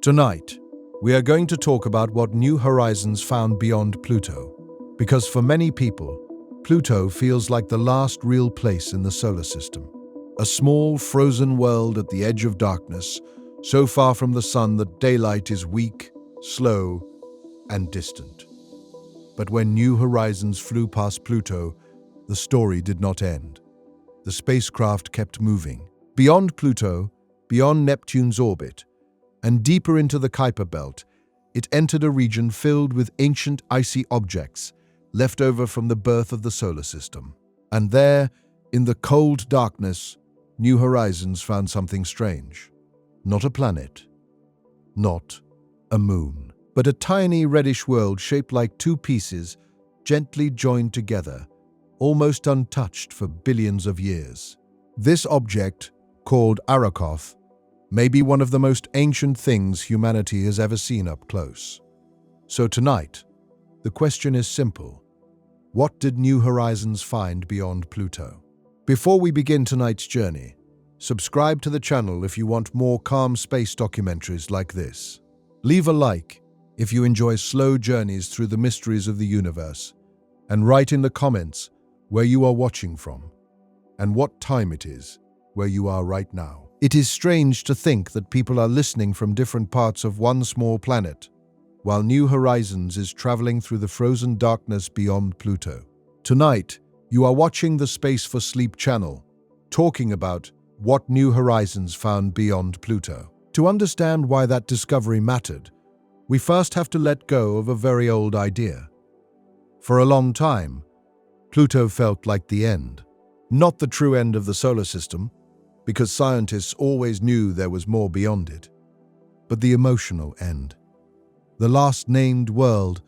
Tonight, we are going to talk about what new horizons found beyond Pluto. Because for many people, Pluto feels like the last real place in the solar system. A small, frozen world at the edge of darkness, so far from the sun that daylight is weak, slow, and distant. But when New Horizons flew past Pluto, the story did not end. The spacecraft kept moving. Beyond Pluto, beyond Neptune's orbit, and deeper into the Kuiper Belt, it entered a region filled with ancient icy objects left over from the birth of the solar system. And there, in the cold darkness, New Horizons found something strange. Not a planet, not a moon, but a tiny reddish world shaped like two pieces, gently joined together, almost untouched for billions of years. This object, called Arrokoth, may be one of the most ancient things humanity has ever seen up close. So tonight, the question is simple. What did New Horizons find beyond Pluto? Before we begin tonight's journey, subscribe to the channel if you want more calm space documentaries like this. Leave a like if you enjoy slow journeys through the mysteries of the universe, and write in the comments where you are watching from and what time it is where you are right now. It is strange to think that people are listening from different parts of one small planet, while New Horizons is traveling through the frozen darkness beyond Pluto. Tonight, you are watching the Space for Sleep channel, talking about what New Horizons found beyond Pluto. To understand why that discovery mattered, we first have to let go of a very old idea. For a long time, Pluto felt like the end. Not the true end of the solar system, because scientists always knew there was more beyond it, but the emotional end. The last named world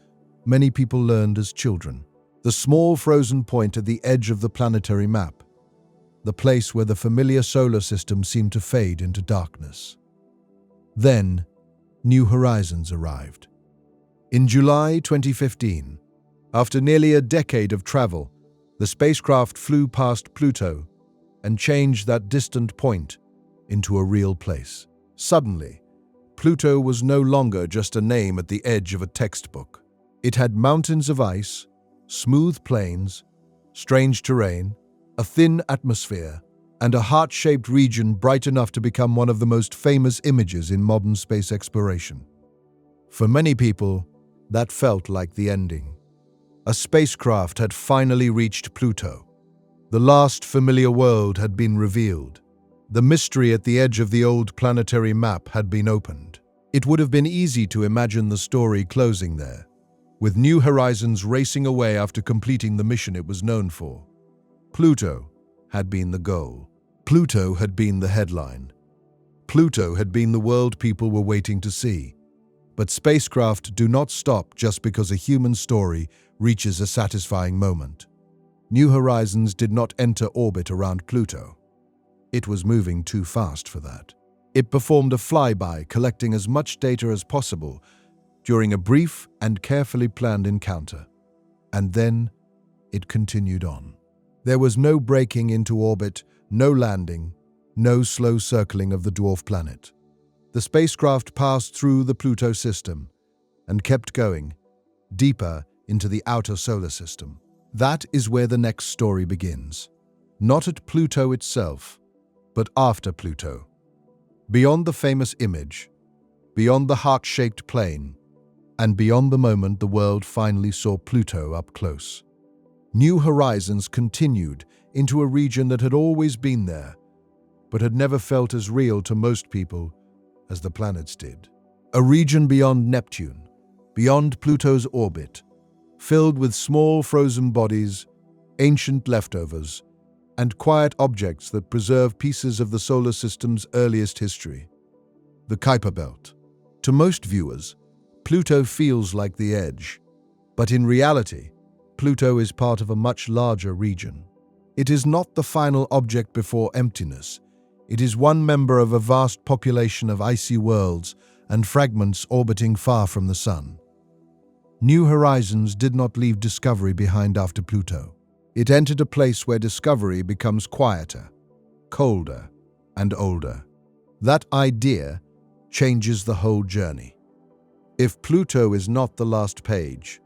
many people learned as children. The small frozen point at the edge of the planetary map. The place where the familiar solar system seemed to fade into darkness. Then, New Horizons arrived. In July 2015, after nearly a decade of travel, the spacecraft flew past Pluto and changed that distant point into a real place. Suddenly, Pluto was no longer just a name at the edge of a textbook. It had mountains of ice, smooth plains, strange terrain, a thin atmosphere, and a heart-shaped region bright enough to become one of the most famous images in modern space exploration. For many people, that felt like the ending. A spacecraft had finally reached Pluto. The last familiar world had been revealed. The mystery at the edge of the old planetary map had been opened. It would have been easy to imagine the story closing there, with New Horizons racing away after completing the mission it was known for. Pluto had been the goal. Pluto had been the headline. Pluto had been the world people were waiting to see. But spacecraft do not stop just because a human story reaches a satisfying moment. New Horizons did not enter orbit around Pluto. It was moving too fast for that. It performed a flyby, collecting as much data as possible during a brief and carefully planned encounter. And then it continued on. There was no breaking into orbit, no landing, no slow circling of the dwarf planet. The spacecraft passed through the Pluto system and kept going, deeper into the outer solar system. That is where the next story begins. Not at Pluto itself, but after Pluto. Beyond the famous image, beyond the heart-shaped plane, and beyond the moment the world finally saw Pluto up close. New Horizons continued into a region that had always been there, but had never felt as real to most people as the planets did. A region beyond Neptune, beyond Pluto's orbit, filled with small frozen bodies, ancient leftovers, and quiet objects that preserve pieces of the solar system's earliest history. The Kuiper Belt. To most viewers, Pluto feels like the edge, but in reality, Pluto is part of a much larger region. It is not the final object before emptiness. It is one member of a vast population of icy worlds and fragments orbiting far from the sun. New Horizons did not leave discovery behind after Pluto. It entered a place where discovery becomes quieter, colder, and older. That idea changes the whole journey. If Pluto is not the last page,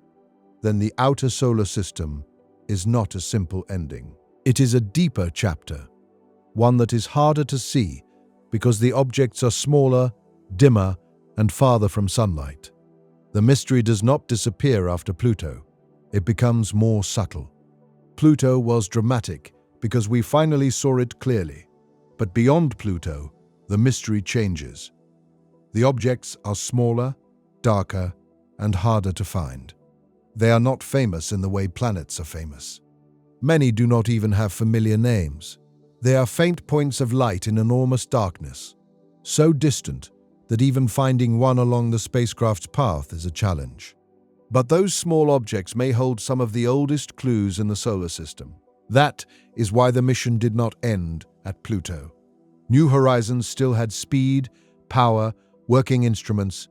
then the outer solar system is not a simple ending. It is a deeper chapter, one that is harder to see because the objects are smaller, dimmer, and farther from sunlight. The mystery does not disappear after Pluto. It becomes more subtle. Pluto was dramatic because we finally saw it clearly. But beyond Pluto, the mystery changes. The objects are smaller, darker, and harder to find. They are not famous in the way planets are famous. Many do not even have familiar names. They are faint points of light in enormous darkness, so distant that even finding one along the spacecraft's path is a challenge. But those small objects may hold some of the oldest clues in the solar system. That is why the mission did not end at Pluto. New Horizons still had speed, power, working instruments,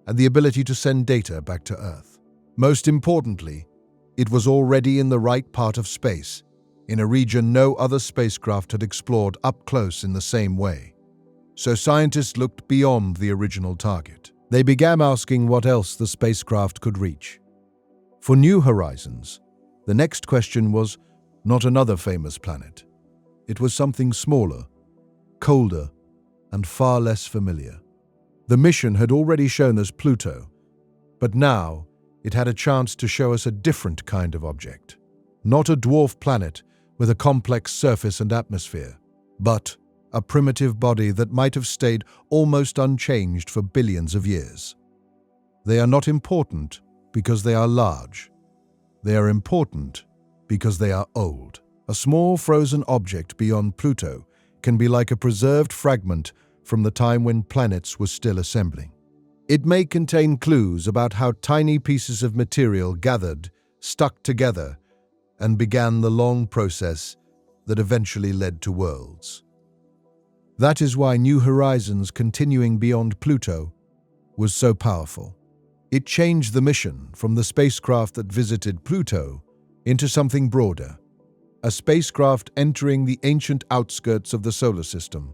and the ability to send data back to Earth. Most importantly, it was already in the right part of space, in a region no other spacecraft had explored up close in the same way. So scientists looked beyond the original target. They began asking what else the spacecraft could reach. For New Horizons, the next question was not another famous planet. It was something smaller, colder, and far less familiar. The mission had already shown us Pluto, but now it had a chance to show us a different kind of object. Not a dwarf planet with a complex surface and atmosphere, but a primitive body that might have stayed almost unchanged for billions of years. They are not important because they are large. They are important because they are old. A small frozen object beyond Pluto can be like a preserved fragment from the time when planets were still assembling. It may contain clues about how tiny pieces of material gathered, stuck together, and began the long process that eventually led to worlds. That is why New Horizons continuing beyond Pluto was so powerful. It changed the mission from the spacecraft that visited Pluto into something broader, a spacecraft entering the ancient outskirts of the solar system,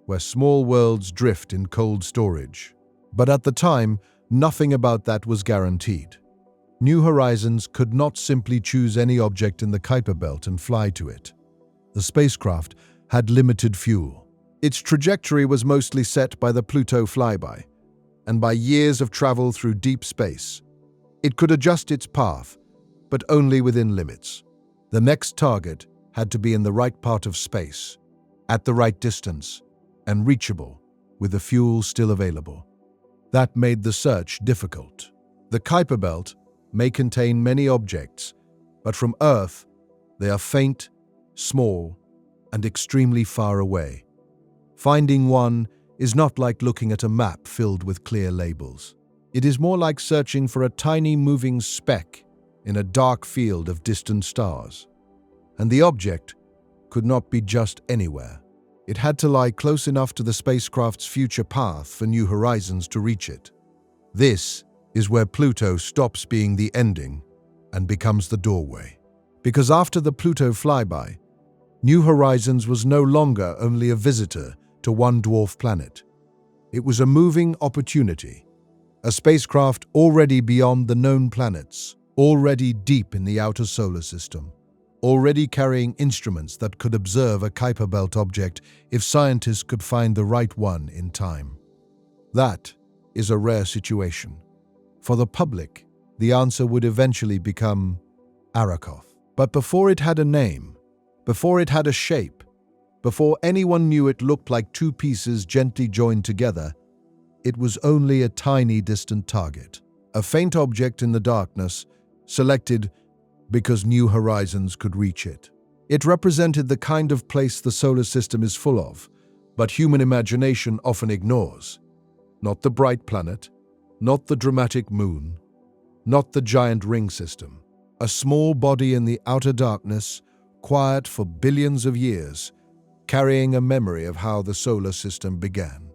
where small worlds drift in cold storage. But at the time, nothing about that was guaranteed. New Horizons could not simply choose any object in the Kuiper Belt and fly to it. The spacecraft had limited fuel. Its trajectory was mostly set by the Pluto flyby, and by years of travel through deep space. It could adjust its path, but only within limits. The next target had to be in the right part of space, at the right distance, and reachable, with the fuel still available. That made the search difficult. The Kuiper Belt may contain many objects, but from Earth, they are faint, small, and extremely far away. Finding one is not like looking at a map filled with clear labels. It is more like searching for a tiny moving speck in a dark field of distant stars. And the object could not be just anywhere. It had to lie close enough to the spacecraft's future path for New Horizons to reach it. This is where Pluto stops being the ending and becomes the doorway. Because after the Pluto flyby, New Horizons was no longer only a visitor to one dwarf planet. It was a moving opportunity, a spacecraft already beyond the known planets, already deep in the outer solar system, already carrying instruments that could observe a Kuiper Belt object if scientists could find the right one in time. That is a rare situation. For the public, the answer would eventually become Arrokoth. But before it had a name, before it had a shape, before anyone knew it looked like two pieces gently joined together, it was only a tiny distant target, a faint object in the darkness, selected because New Horizons could reach it. It represented the kind of place the solar system is full of, but human imagination often ignores. Not the bright planet, not the dramatic moon, not the giant ring system. A small body in the outer darkness, quiet for billions of years, carrying a memory of how the solar system began.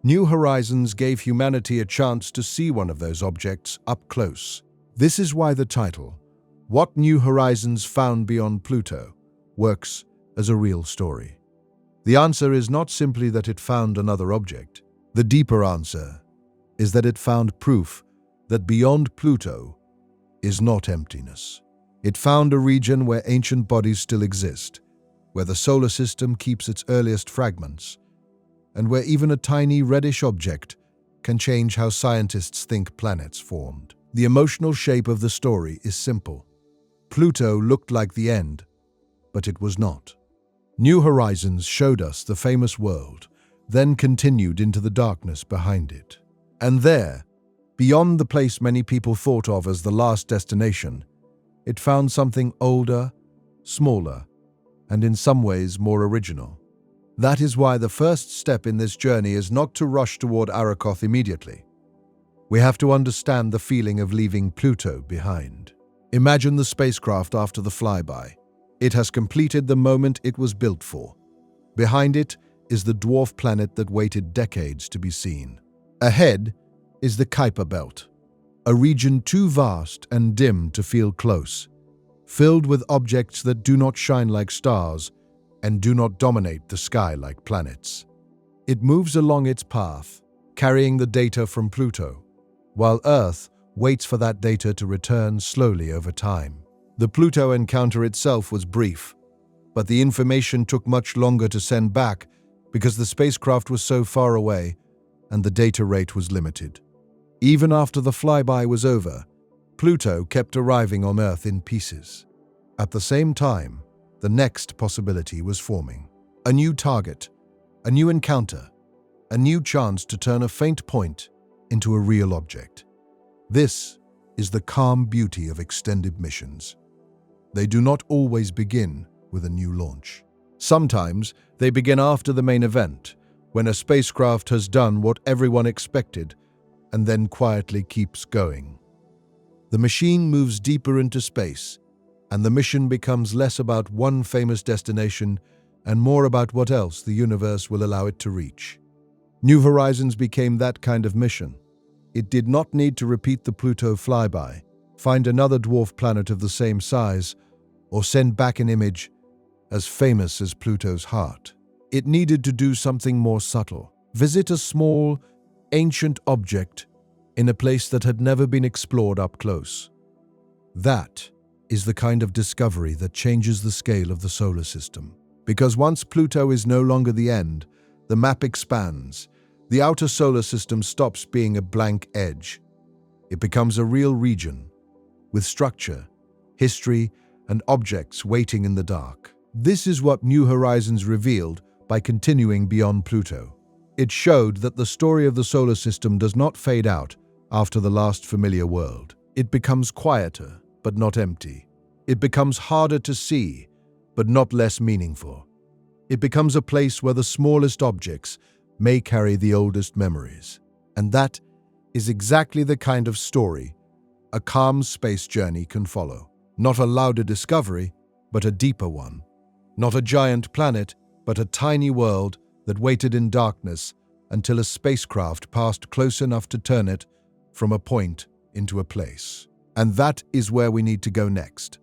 New Horizons gave humanity a chance to see one of those objects up close. This is why the title, What New Horizons Found Beyond Pluto, works as a real story. The answer is not simply that it found another object. The deeper answer is that it found proof that beyond Pluto is not emptiness. It found a region where ancient bodies still exist, where the solar system keeps its earliest fragments, and where even a tiny reddish object can change how scientists think planets formed. The emotional shape of the story is simple. Pluto looked like the end, but it was not. New Horizons showed us the famous world, then continued into the darkness behind it. And there, beyond the place many people thought of as the last destination, it found something older, smaller, and in some ways more original. That is why the first step in this journey is not to rush toward Arrokoth immediately. We have to understand the feeling of leaving Pluto behind. Imagine the spacecraft after the flyby. It has completed the moment it was built for. Behind it is the dwarf planet that waited decades to be seen. Ahead is the Kuiper Belt, a region too vast and dim to feel close, filled with objects that do not shine like stars and do not dominate the sky like planets. It moves along its path, carrying the data from Pluto, while Earth waits for that data to return slowly over time. The Pluto encounter itself was brief, but the information took much longer to send back because the spacecraft was so far away and the data rate was limited. Even after the flyby was over, Pluto kept arriving on Earth in pieces. At the same time, the next possibility was forming. A new target, a new encounter, a new chance to turn a faint point into a real object. This is the calm beauty of extended missions. They do not always begin with a new launch. Sometimes they begin after the main event, when a spacecraft has done what everyone expected and then quietly keeps going. The machine moves deeper into space, and the mission becomes less about one famous destination and more about what else the universe will allow it to reach. New Horizons became that kind of mission. It did not need to repeat the Pluto flyby, find another dwarf planet of the same size, or send back an image as famous as Pluto's heart. It needed to do something more subtle. Visit a small, ancient object in a place that had never been explored up close. That is the kind of discovery that changes the scale of the solar system. Because once Pluto is no longer the end, the map expands. The outer solar system stops being a blank edge. It becomes a real region, with structure, history, and objects waiting in the dark. This is what New Horizons revealed by continuing beyond Pluto. It showed that the story of the solar system does not fade out after the last familiar world. It becomes quieter, but not empty. It becomes harder to see, but not less meaningful. It becomes a place where the smallest objects may carry the oldest memories. And that is exactly the kind of story a calm space journey can follow. Not a louder discovery, but a deeper one. Not a giant planet, but a tiny world that waited in darkness until a spacecraft passed close enough to turn it from a point into a place. And that is where we need to go next.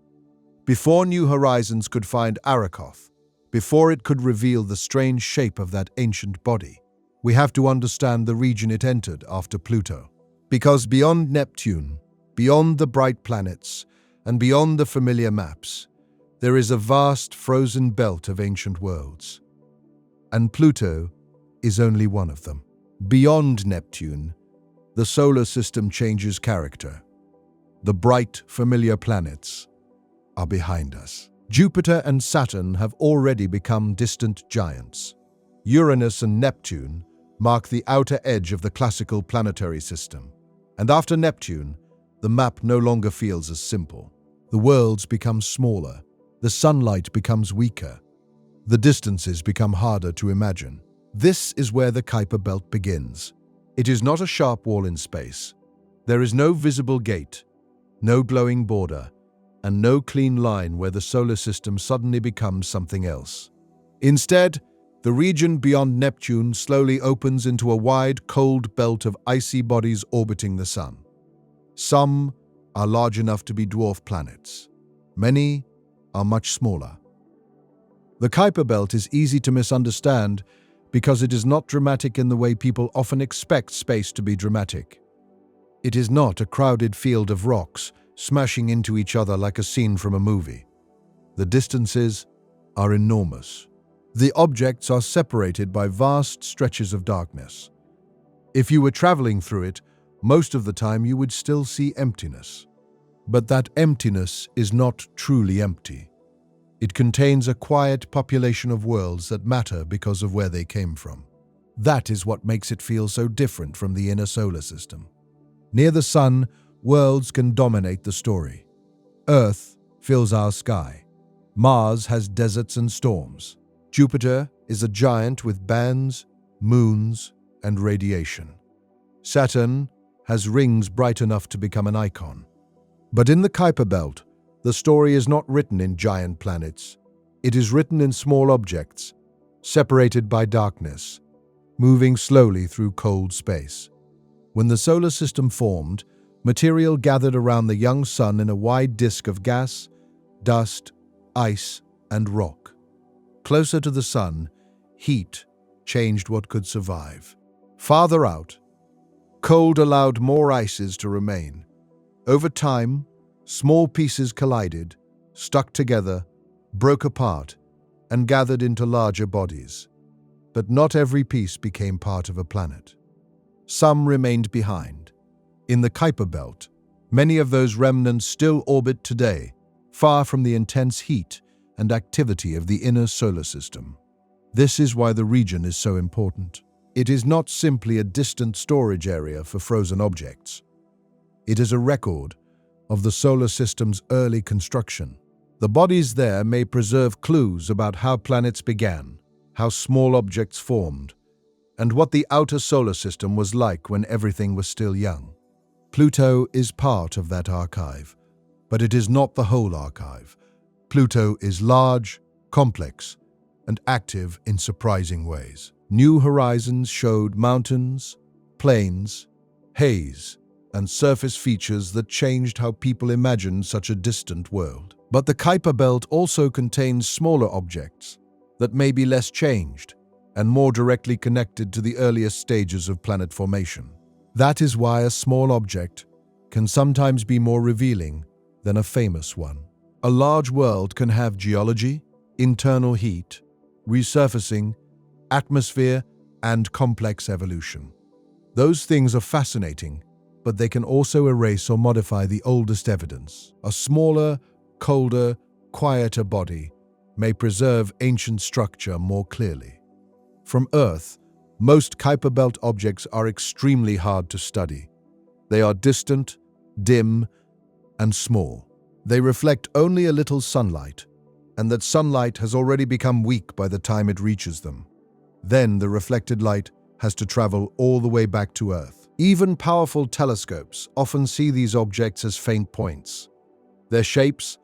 Before New Horizons could find Arrokoth, before it could reveal the strange shape of that ancient body, we have to understand the region it entered after Pluto. Because beyond Neptune, beyond the bright planets, and beyond the familiar maps, there is a vast frozen belt of ancient worlds. And Pluto is only one of them. Beyond Neptune, the solar system changes character. The bright, familiar planets are behind us. Jupiter and Saturn have already become distant giants. Uranus and Neptune mark the outer edge of the classical planetary system. And after Neptune, the map no longer feels as simple. The worlds become smaller, the sunlight becomes weaker, the distances become harder to imagine. This is where the Kuiper Belt begins. It is not a sharp wall in space. There is no visible gate, no glowing border, and no clean line where the solar system suddenly becomes something else. Instead, the region beyond Neptune slowly opens into a wide, cold belt of icy bodies orbiting the Sun. Some are large enough to be dwarf planets. Many are much smaller. The Kuiper Belt is easy to misunderstand because it is not dramatic in the way people often expect space to be dramatic. It is not a crowded field of rocks smashing into each other like a scene from a movie. The distances are enormous. The objects are separated by vast stretches of darkness. If you were traveling through it, most of the time you would still see emptiness. But that emptiness is not truly empty. It contains a quiet population of worlds that matter because of where they came from. That is what makes it feel so different from the inner solar system. Near the sun, worlds can dominate the story. Earth fills our sky. Mars has deserts and storms. Jupiter is a giant with bands, moons, and radiation. Saturn has rings bright enough to become an icon. But in the Kuiper Belt, the story is not written in giant planets. It is written in small objects, separated by darkness, moving slowly through cold space. When the solar system formed, material gathered around the young sun in a wide disk of gas, dust, ice, and rock. Closer to the sun, heat changed what could survive. Farther out, cold allowed more ices to remain. Over time, small pieces collided, stuck together, broke apart, and gathered into larger bodies. But not every piece became part of a planet. Some remained behind. In the Kuiper Belt, many of those remnants still orbit today, far from the intense heat and activity of the inner solar system. This is why the region is so important. It is not simply a distant storage area for frozen objects. It is a record of the solar system's early construction. The bodies there may preserve clues about how planets began, how small objects formed, and what the outer solar system was like when everything was still young. Pluto is part of that archive, but it is not the whole archive. Pluto is large, complex, and active in surprising ways. New Horizons showed mountains, plains, haze, and surface features that changed how people imagined such a distant world. But the Kuiper Belt also contains smaller objects that may be less changed and more directly connected to the earliest stages of planet formation. That is why a small object can sometimes be more revealing than a famous one. A large world can have geology, internal heat, resurfacing, atmosphere, and complex evolution. Those things are fascinating, but they can also erase or modify the oldest evidence. A smaller, colder, quieter body may preserve ancient structure more clearly. From Earth, most Kuiper Belt objects are extremely hard to study. They are distant, dim, and small. They reflect only a little sunlight, and that sunlight has already become weak by the time it reaches them. Then the reflected light has to travel all the way back to Earth. Even powerful telescopes often see these objects as faint points. Their shapes,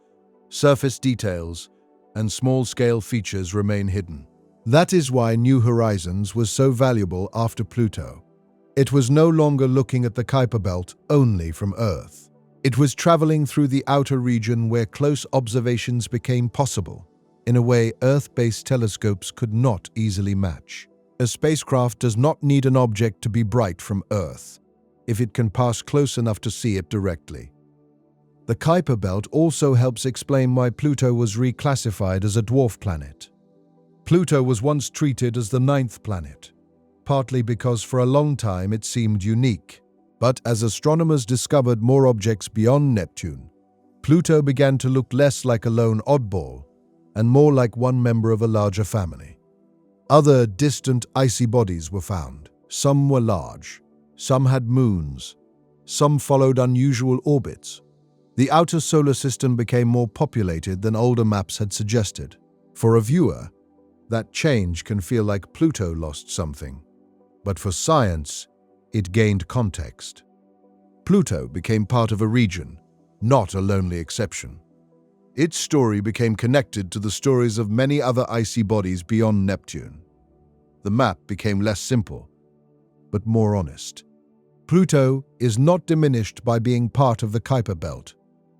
surface details, and small-scale features remain hidden. That is why New Horizons was so valuable after Pluto. It was no longer looking at the Kuiper Belt only from Earth. It was traveling through the outer region where close observations became possible, in a way Earth-based telescopes could not easily match. A spacecraft does not need an object to be bright from Earth, if it can pass close enough to see it directly. The Kuiper Belt also helps explain why Pluto was reclassified as a dwarf planet. Pluto was once treated as the 9th planet, partly because for a long time it seemed unique. But as astronomers discovered more objects beyond Neptune, Pluto began to look less like a lone oddball and more like one member of a larger family. Other distant icy bodies were found. Some were large, some had moons, some followed unusual orbits. The outer solar system became more populated than older maps had suggested. For a viewer, that change can feel like Pluto lost something. But for science, it gained context. Pluto became part of a region, not a lonely exception. Its story became connected to the stories of many other icy bodies beyond Neptune. The map became less simple, but more honest. Pluto is not diminished by being part of the Kuiper Belt.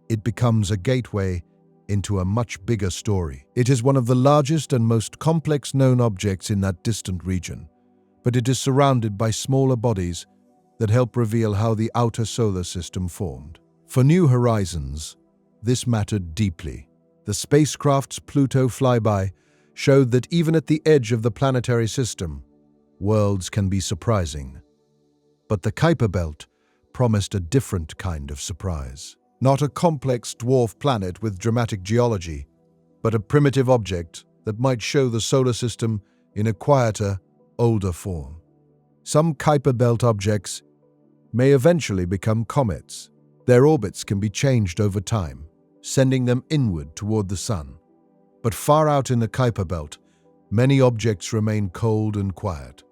It becomes a gateway into a much bigger story. It is one of the largest and most complex known objects in that distant region, but it is surrounded by smaller bodies that help reveal how the outer solar system formed. For New Horizons, this mattered deeply. The spacecraft's Pluto flyby showed that even at the edge of the planetary system, worlds can be surprising. But the Kuiper Belt promised a different kind of surprise. Not a complex dwarf planet with dramatic geology, but a primitive object that might show the solar system in a quieter, older form. Some Kuiper Belt objects may eventually become comets. Their orbits can be changed over time, sending them inward toward the Sun. But far out in the Kuiper Belt, many objects remain cold and quiet,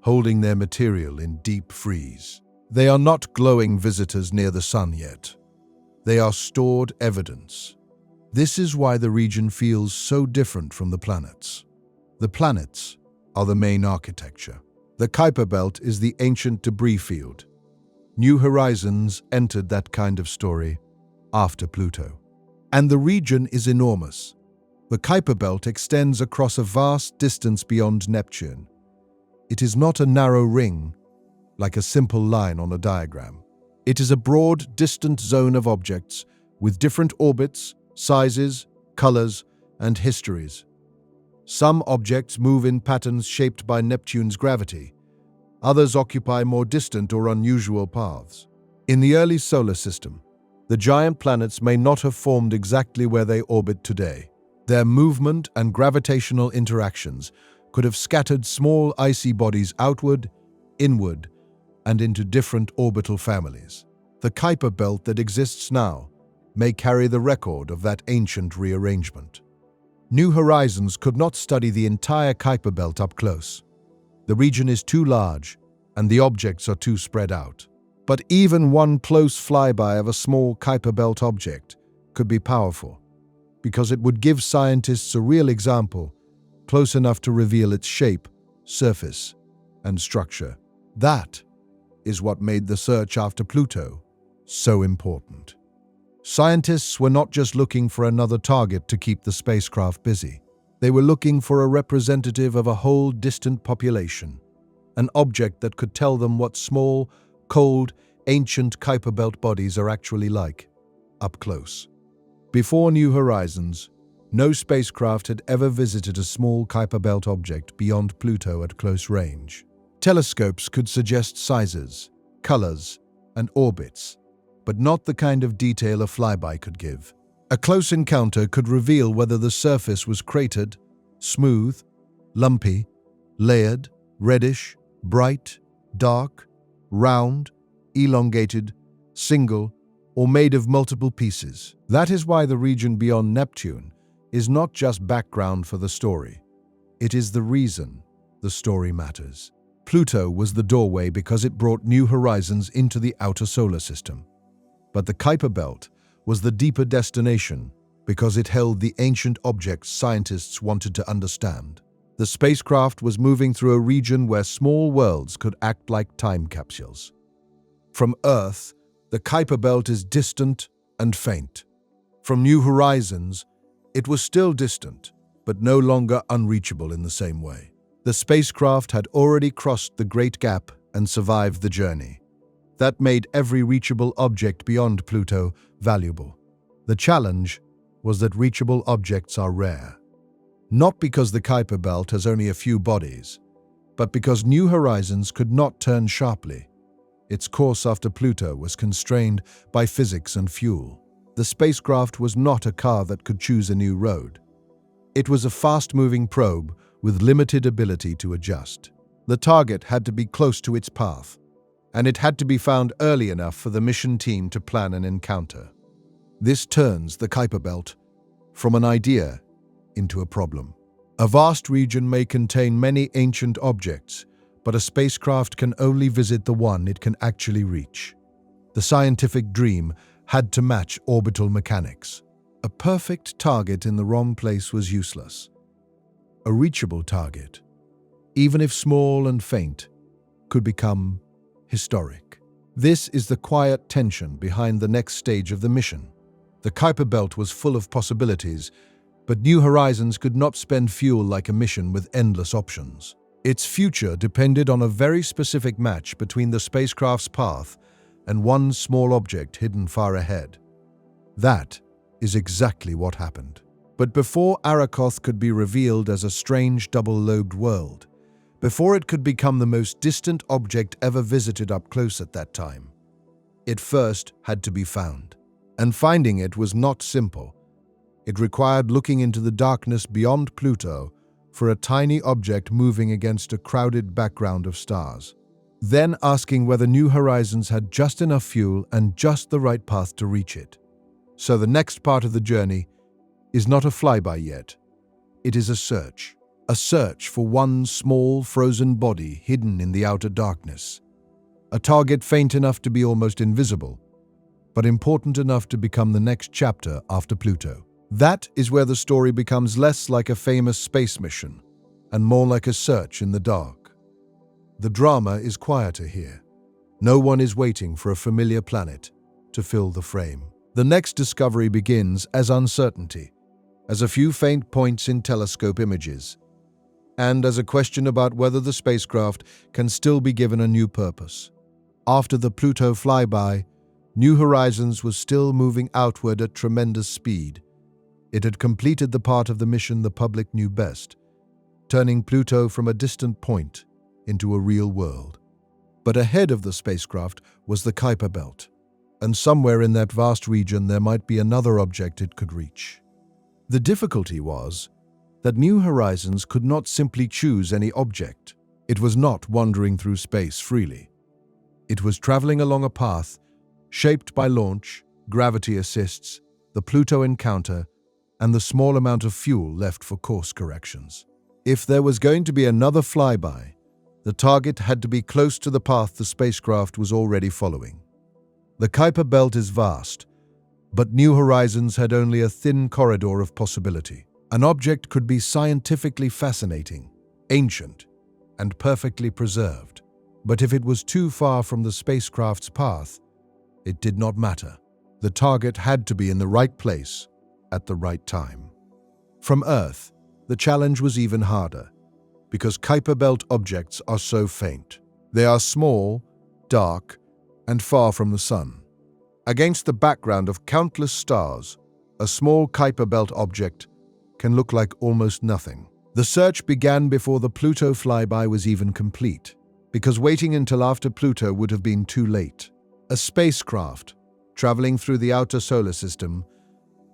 holding their material in deep freeze. They are not glowing visitors near the Sun yet. They are stored evidence. This is why the region feels so different from the planets. The planets are the main architecture. The Kuiper Belt is the ancient debris field. New Horizons entered that kind of story after Pluto. And the region is enormous. The Kuiper Belt extends across a vast distance beyond Neptune. It is not a narrow ring, like a simple line on a diagram. It is a broad, distant zone of objects with different orbits, sizes, colors, and histories. Some objects move in patterns shaped by Neptune's gravity. Others occupy more distant or unusual paths. In the early solar system, the giant planets may not have formed exactly where they orbit today. Their movement and gravitational interactions could have scattered small icy bodies outward, inward, and into different orbital families. The Kuiper Belt that exists now may carry the record of that ancient rearrangement. New Horizons could not study the entire Kuiper Belt up close. The region is too large, and the objects are too spread out. But even one close flyby of a small Kuiper Belt object could be powerful, because it would give scientists a real example, close enough to reveal its shape, surface, and structure. That is what made the search after Pluto so important. Scientists were not just looking for another target to keep the spacecraft busy. They were looking for a representative of a whole distant population, an object that could tell them what small, cold, ancient Kuiper Belt bodies are actually like, up close. Before New Horizons, no spacecraft had ever visited a small Kuiper Belt object beyond Pluto at close range. Telescopes could suggest sizes, colors, and orbits, but not the kind of detail a flyby could give. A close encounter could reveal whether the surface was cratered, smooth, lumpy, layered, reddish, bright, dark, round, elongated, single, or made of multiple pieces. That is why the region beyond Neptune is not just background for the story. It is the reason the story matters. Pluto was the doorway because it brought New Horizons into the outer solar system. But the Kuiper Belt was the deeper destination because it held the ancient objects scientists wanted to understand. The spacecraft was moving through a region where small worlds could act like time capsules. From Earth, the Kuiper Belt is distant and faint. From New Horizons, it was still distant, but no longer unreachable in the same way. The spacecraft had already crossed the Great Gap and survived the journey. That made every reachable object beyond Pluto valuable. The challenge was that reachable objects are rare. Not because the Kuiper Belt has only a few bodies, but because New Horizons could not turn sharply. Its course after Pluto was constrained by physics and fuel. The spacecraft was not a car that could choose a new road. It was a fast-moving probe with limited ability to adjust. The target had to be close to its path, and it had to be found early enough for the mission team to plan an encounter. This turns the Kuiper Belt from an idea into a problem. A vast region may contain many ancient objects, but a spacecraft can only visit the one it can actually reach. The scientific dream had to match orbital mechanics. A perfect target in the wrong place was useless. A reachable target, even if small and faint, could become historic. This is the quiet tension behind the next stage of the mission. The Kuiper Belt was full of possibilities, but New Horizons could not spend fuel like a mission with endless options. Its future depended on a very specific match between the spacecraft's path and one small object hidden far ahead. That is exactly what happened. But before Arrokoth could be revealed as a strange double-lobed world, before it could become the most distant object ever visited up close at that time, it first had to be found. And finding it was not simple. It required looking into the darkness beyond Pluto for a tiny object moving against a crowded background of stars. Then asking whether New Horizons had just enough fuel and just the right path to reach it. So the next part of the journey is not a flyby yet. It is a search for one small frozen body hidden in the outer darkness. A target faint enough to be almost invisible, but important enough to become the next chapter after Pluto. That is where the story becomes less like a famous space mission and more like a search in the dark. The drama is quieter here. No one is waiting for a familiar planet to fill the frame. The next discovery begins as uncertainty, as a few faint points in telescope images, and as a question about whether the spacecraft can still be given a new purpose. After the Pluto flyby, New Horizons was still moving outward at tremendous speed. It had completed the part of the mission the public knew best, turning Pluto from a distant point into a real world. But ahead of the spacecraft was the Kuiper Belt, and somewhere in that vast region there might be another object it could reach. The difficulty was that New Horizons could not simply choose any object. It was not wandering through space freely. It was traveling along a path shaped by launch, gravity assists, the Pluto encounter, and the small amount of fuel left for course corrections. If there was going to be another flyby, the target had to be close to the path the spacecraft was already following. The Kuiper Belt is vast, but New Horizons had only a thin corridor of possibility. An object could be scientifically fascinating, ancient, and perfectly preserved. But if it was too far from the spacecraft's path, it did not matter. The target had to be in the right place at the right time. From Earth, the challenge was even harder, because Kuiper Belt objects are so faint. They are small, dark, and far from the Sun. Against the background of countless stars, a small Kuiper Belt object can look like almost nothing. The search began before the Pluto flyby was even complete, because waiting until after Pluto would have been too late. A spacecraft, traveling through the outer solar system,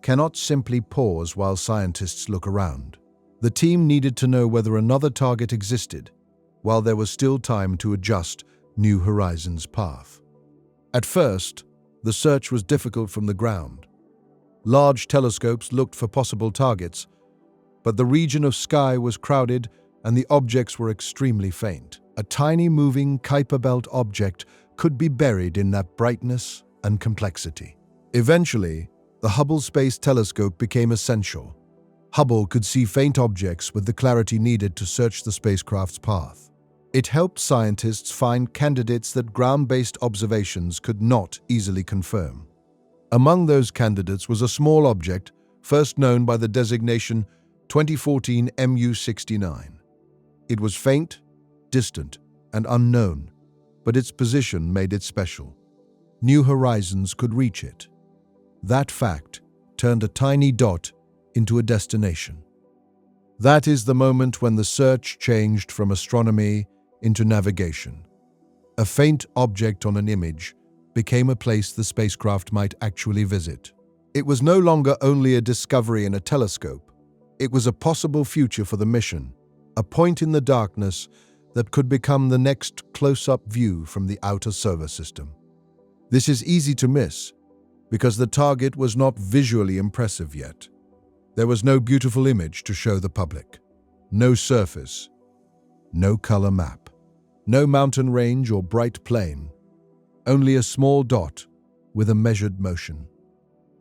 cannot simply pause while scientists look around. The team needed to know whether another target existed, while there was still time to adjust New Horizons' path. At first, the search was difficult from the ground. Large telescopes looked for possible targets, but the region of sky was crowded and the objects were extremely faint. A tiny moving Kuiper Belt object could be buried in that brightness and complexity. Eventually, the Hubble Space Telescope became essential. Hubble could see faint objects with the clarity needed to search the spacecraft's path. It helped scientists find candidates that ground-based observations could not easily confirm. Among those candidates was a small object, first known by the designation 2014 MU69. It was faint, distant, and unknown, but its position made it special. New Horizons could reach it. That fact turned a tiny dot into a destination. That is the moment when the search changed from astronomy into navigation. A faint object on an image became a place the spacecraft might actually visit. It was no longer only a discovery in a telescope. It was a possible future for the mission, a point in the darkness that could become the next close-up view from the outer solar system. This is easy to miss, because the target was not visually impressive yet. There was no beautiful image to show the public, no surface, no color map, no mountain range or bright plain, only a small dot with a measured motion.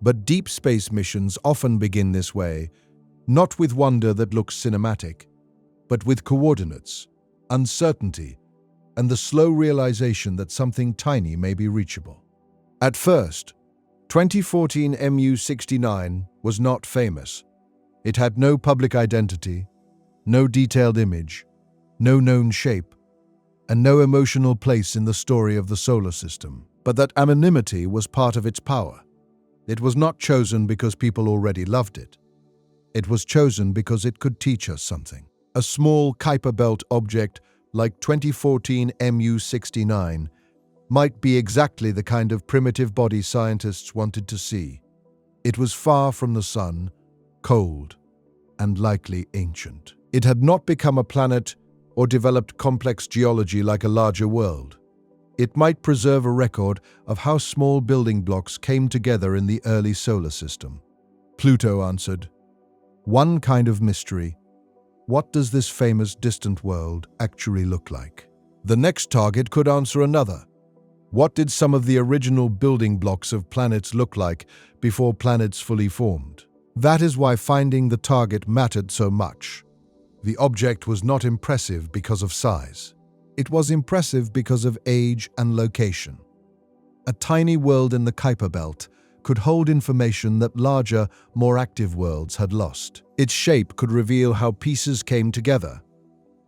But deep space missions often begin this way, not with wonder that looks cinematic, but with coordinates, uncertainty, and the slow realization that something tiny may be reachable. At first, 2014 MU69 was not famous. It had no public identity, no detailed image, no known shape, and no emotional place in the story of the solar system. But that anonymity was part of its power. It was not chosen because people already loved it. It was chosen because it could teach us something. A small Kuiper Belt object like 2014 MU69 might be exactly the kind of primitive body scientists wanted to see. It was far from the sun, cold, and likely ancient. It had not become a planet or developed complex geology like a larger world. It might preserve a record of how small building blocks came together in the early solar system. Pluto answered, "One kind of mystery. What does this famous distant world actually look like?" The next target could answer another. What did some of the original building blocks of planets look like before planets fully formed? That is why finding the target mattered so much. The object was not impressive because of size. It was impressive because of age and location. A tiny world in the Kuiper Belt could hold information that larger, more active worlds had lost. Its shape could reveal how pieces came together,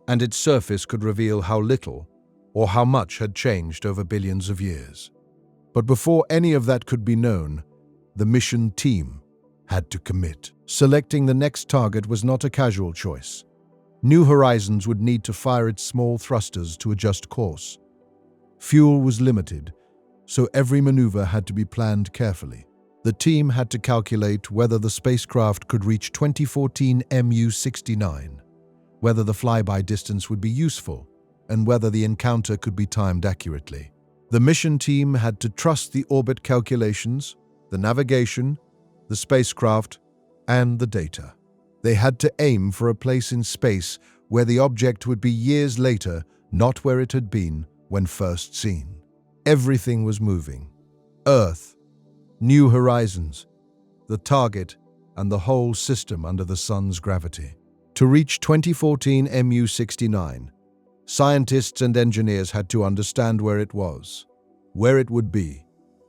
and its surface could reveal how little or how much had changed over billions of years. But before any of that could be known, the mission team had to commit. Selecting the next target was not a casual choice. New Horizons would need to fire its small thrusters to adjust course. Fuel was limited, so every maneuver had to be planned carefully. The team had to calculate whether the spacecraft could reach 2014 MU69, whether the flyby distance would be useful, and whether the encounter could be timed accurately. The mission team had to trust the orbit calculations, the navigation, the spacecraft, and the data. They had to aim for a place in space where the object would be years later, not where it had been when first seen. Everything was moving. Earth, New Horizons, the target, and the whole system under the sun's gravity. To reach 2014 MU69, scientists and engineers had to understand where it was, where it would be,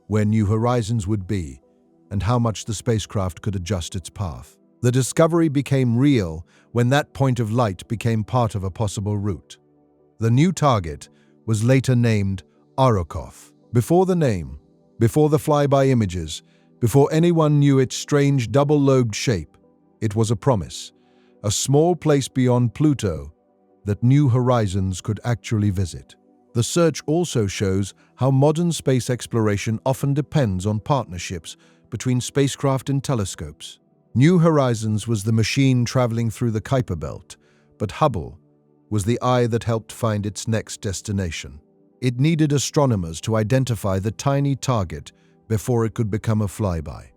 where New Horizons would be, and how much the spacecraft could adjust its path. The discovery became real when that point of light became part of a possible route. The new target was later named Arrokoth. Before the name, before the flyby images, before anyone knew its strange double-lobed shape, it was a promise, a small place beyond Pluto that New Horizons could actually visit. The search also shows how modern space exploration often depends on partnerships between spacecraft and telescopes. New Horizons was the machine traveling through the Kuiper Belt, but Hubble was the eye that helped find its next destination. It needed astronomers to identify the tiny target before it could become a flyby.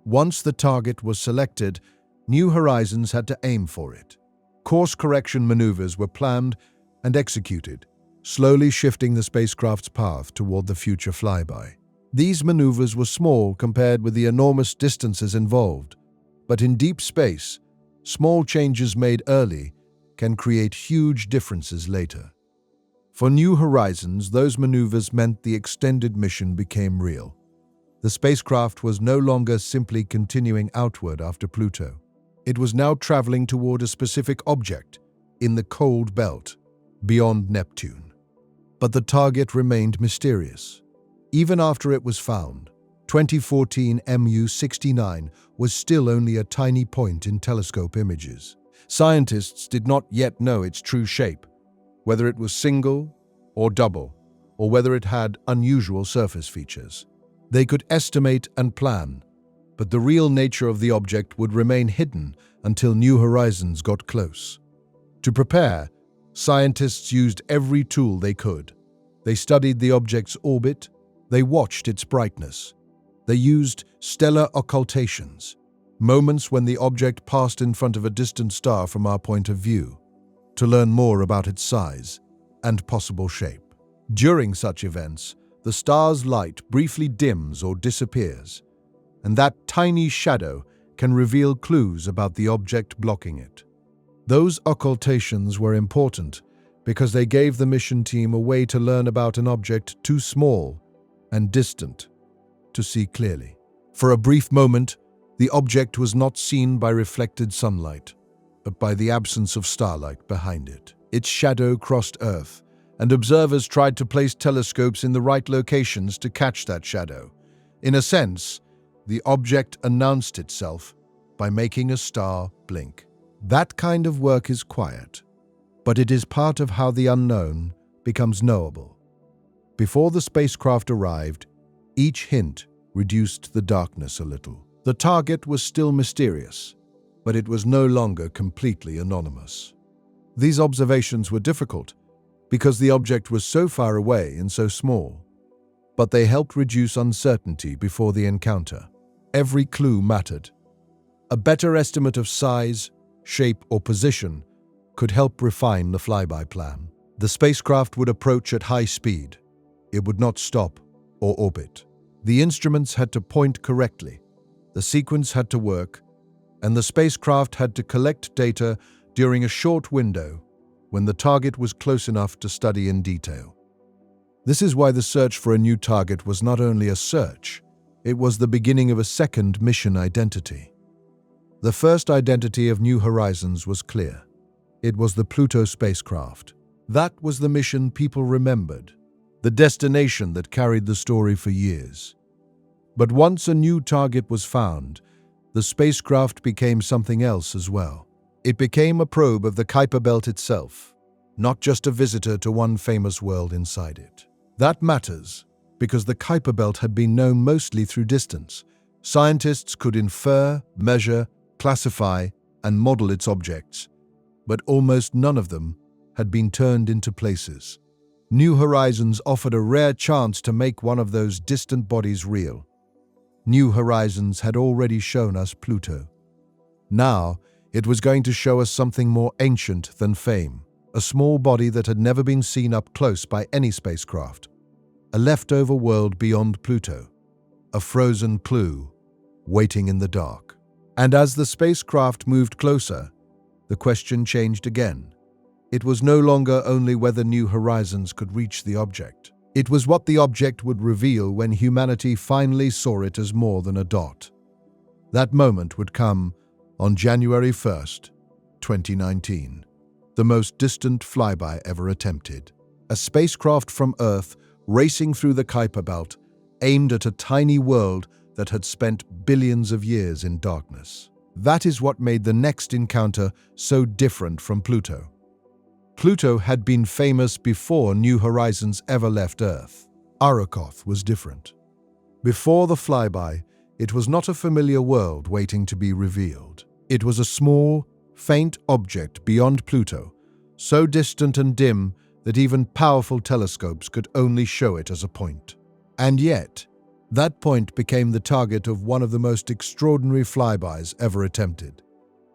Once the target was selected, New Horizons had to aim for it. Course correction maneuvers were planned and executed, slowly shifting the spacecraft's path toward the future flyby. These maneuvers were small compared with the enormous distances involved, but in deep space, small changes made early can create huge differences later. For New Horizons, those maneuvers meant the extended mission became real. The spacecraft was no longer simply continuing outward after Pluto. It was now traveling toward a specific object in the cold belt beyond Neptune. But the target remained mysterious. Even after it was found, 2014 MU69 was still only a tiny point in telescope images. Scientists did not yet know its true shape, whether it was single or double, or whether it had unusual surface features. They could estimate and plan, but the real nature of the object would remain hidden until New Horizons got close. To prepare, scientists used every tool they could. They studied the object's orbit, they watched its brightness. They used stellar occultations, moments when the object passed in front of a distant star from our point of view, to learn more about its size and possible shape. During such events, the star's light briefly dims or disappears, and that tiny shadow can reveal clues about the object blocking it. Those occultations were important because they gave the mission team a way to learn about an object too small and distant to see clearly. For a brief moment, the object was not seen by reflected sunlight, but by the absence of starlight behind it. Its shadow crossed Earth, and observers tried to place telescopes in the right locations to catch that shadow. In a sense, the object announced itself by making a star blink. That kind of work is quiet, but it is part of how the unknown becomes knowable. Before the spacecraft arrived, each hint reduced the darkness a little. The target was still mysterious, but it was no longer completely anonymous. These observations were difficult because the object was so far away and so small, but they helped reduce uncertainty before the encounter. Every clue mattered. A better estimate of size, shape, or position could help refine the flyby plan. The spacecraft would approach at high speed. It would not stop or orbit. The instruments had to point correctly, the sequence had to work, and the spacecraft had to collect data during a short window when the target was close enough to study in detail. This is why the search for a new target was not only a search, it was the beginning of a second mission identity. The first identity of New Horizons was clear. It was the Pluto spacecraft. That was the mission people remembered, the destination that carried the story for years. But once a new target was found, the spacecraft became something else as well. It became a probe of the Kuiper Belt itself, not just a visitor to one famous world inside it. That matters because the Kuiper Belt had been known mostly through distance. Scientists could infer, measure, classify, and model its objects, but almost none of them had been turned into places. New Horizons offered a rare chance to make one of those distant bodies real. New Horizons had already shown us Pluto. Now, it was going to show us something more ancient than fame, a small body that had never been seen up close by any spacecraft, a leftover world beyond Pluto, a frozen clue waiting in the dark. And as the spacecraft moved closer, the question changed again. It was no longer only whether New Horizons could reach the object. It was what the object would reveal when humanity finally saw it as more than a dot. That moment would come on January 1st, 2019, the most distant flyby ever attempted. A spacecraft from Earth racing through the Kuiper Belt, aimed at a tiny world that had spent billions of years in darkness. That is what made the next encounter so different from Pluto. Pluto had been famous before New Horizons ever left Earth. Arrokoth was different. Before the flyby, it was not a familiar world waiting to be revealed. It was a small, faint object beyond Pluto, so distant and dim that even powerful telescopes could only show it as a point. And yet, that point became the target of one of the most extraordinary flybys ever attempted.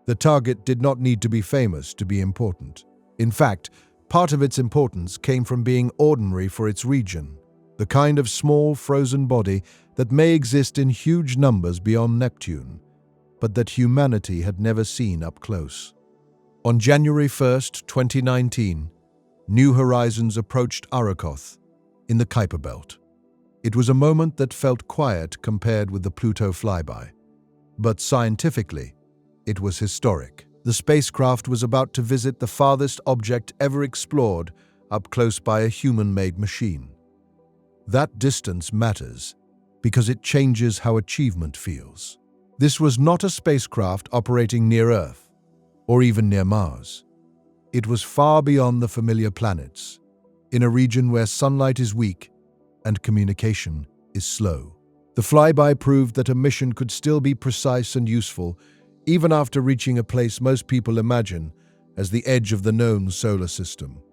The target did not need to be famous to be important. In fact, part of its importance came from being ordinary for its region, the kind of small frozen body that may exist in huge numbers beyond Neptune, but that humanity had never seen up close. On January 1st, 2019, New Horizons approached Arrokoth in the Kuiper Belt. It was a moment that felt quiet compared with the Pluto flyby, but scientifically, it was historic. The spacecraft was about to visit the farthest object ever explored up close by a human-made machine. That distance matters because it changes how achievement feels. This was not a spacecraft operating near Earth or even near Mars. It was far beyond the familiar planets, in a region where sunlight is weak and communication is slow. The flyby proved that a mission could still be precise and useful even after reaching a place most people imagine as the edge of the known solar system.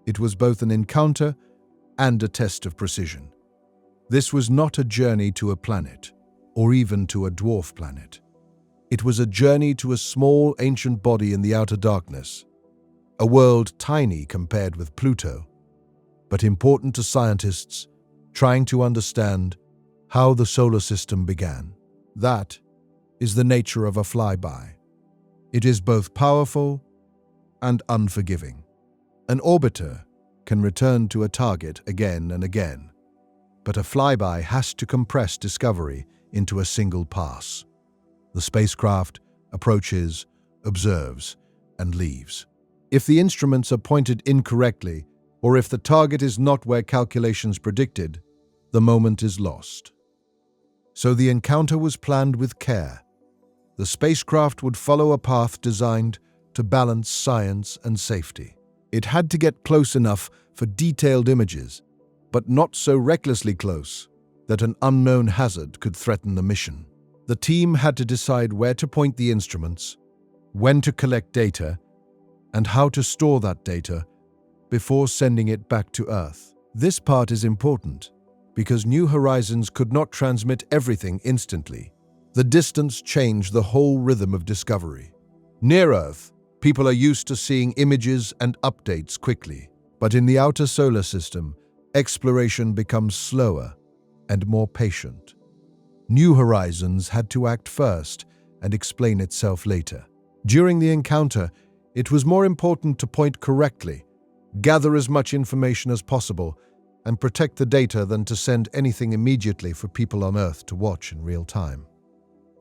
It was both an encounter and a test of precision. This was not a journey to a planet, or even to a dwarf planet. It was a journey to a small, ancient body in the outer darkness, a world tiny compared with Pluto, but important to scientists trying to understand how the solar system began. That is the nature of a flyby. It is both powerful and unforgiving. An orbiter can return to a target again and again, but a flyby has to compress discovery into a single pass. The spacecraft approaches, observes, and leaves. If the instruments are pointed incorrectly, or if the target is not where calculations predicted, the moment is lost. So the encounter was planned with care. The spacecraft would follow a path designed to balance science and safety. It had to get close enough for detailed images, but not so recklessly close that an unknown hazard could threaten the mission. The team had to decide where to point the instruments, when to collect data, and how to store that data before sending it back to Earth. This part is important because New Horizons could not transmit everything instantly. The distance changed the whole rhythm of discovery. Near Earth, people are used to seeing images and updates quickly, but in the outer solar system, exploration becomes slower and more patient. New Horizons had to act first and explain itself later. During the encounter, it was more important to point correctly, gather as much information as possible, and protect the data than to send anything immediately for people on Earth to watch in real time.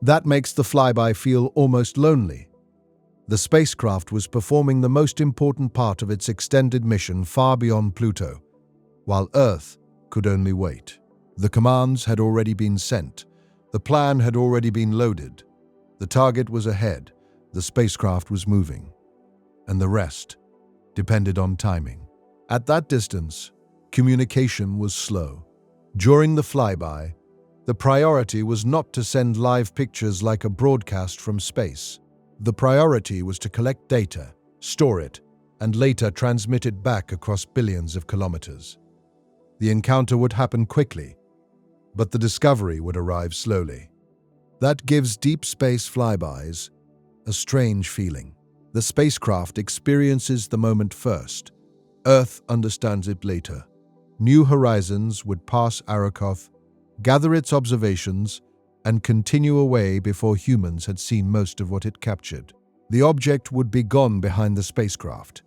That makes the flyby feel almost lonely. The spacecraft was performing the most important part of its extended mission far beyond Pluto, while Earth could only wait. The commands had already been sent. The plan had already been loaded. The target was ahead. The spacecraft was moving. And the rest depended on timing. At that distance, communication was slow. During the flyby, the priority was not to send live pictures like a broadcast from space. The priority was to collect data, store it, and later transmit it back across billions of kilometers. The encounter would happen quickly, but the discovery would arrive slowly. That gives deep space flybys a strange feeling. The spacecraft experiences the moment first. Earth understands it later. New Horizons would pass Arrokoth, gather its observations, and continue away before humans had seen most of what it captured. The object would be gone behind the spacecraft,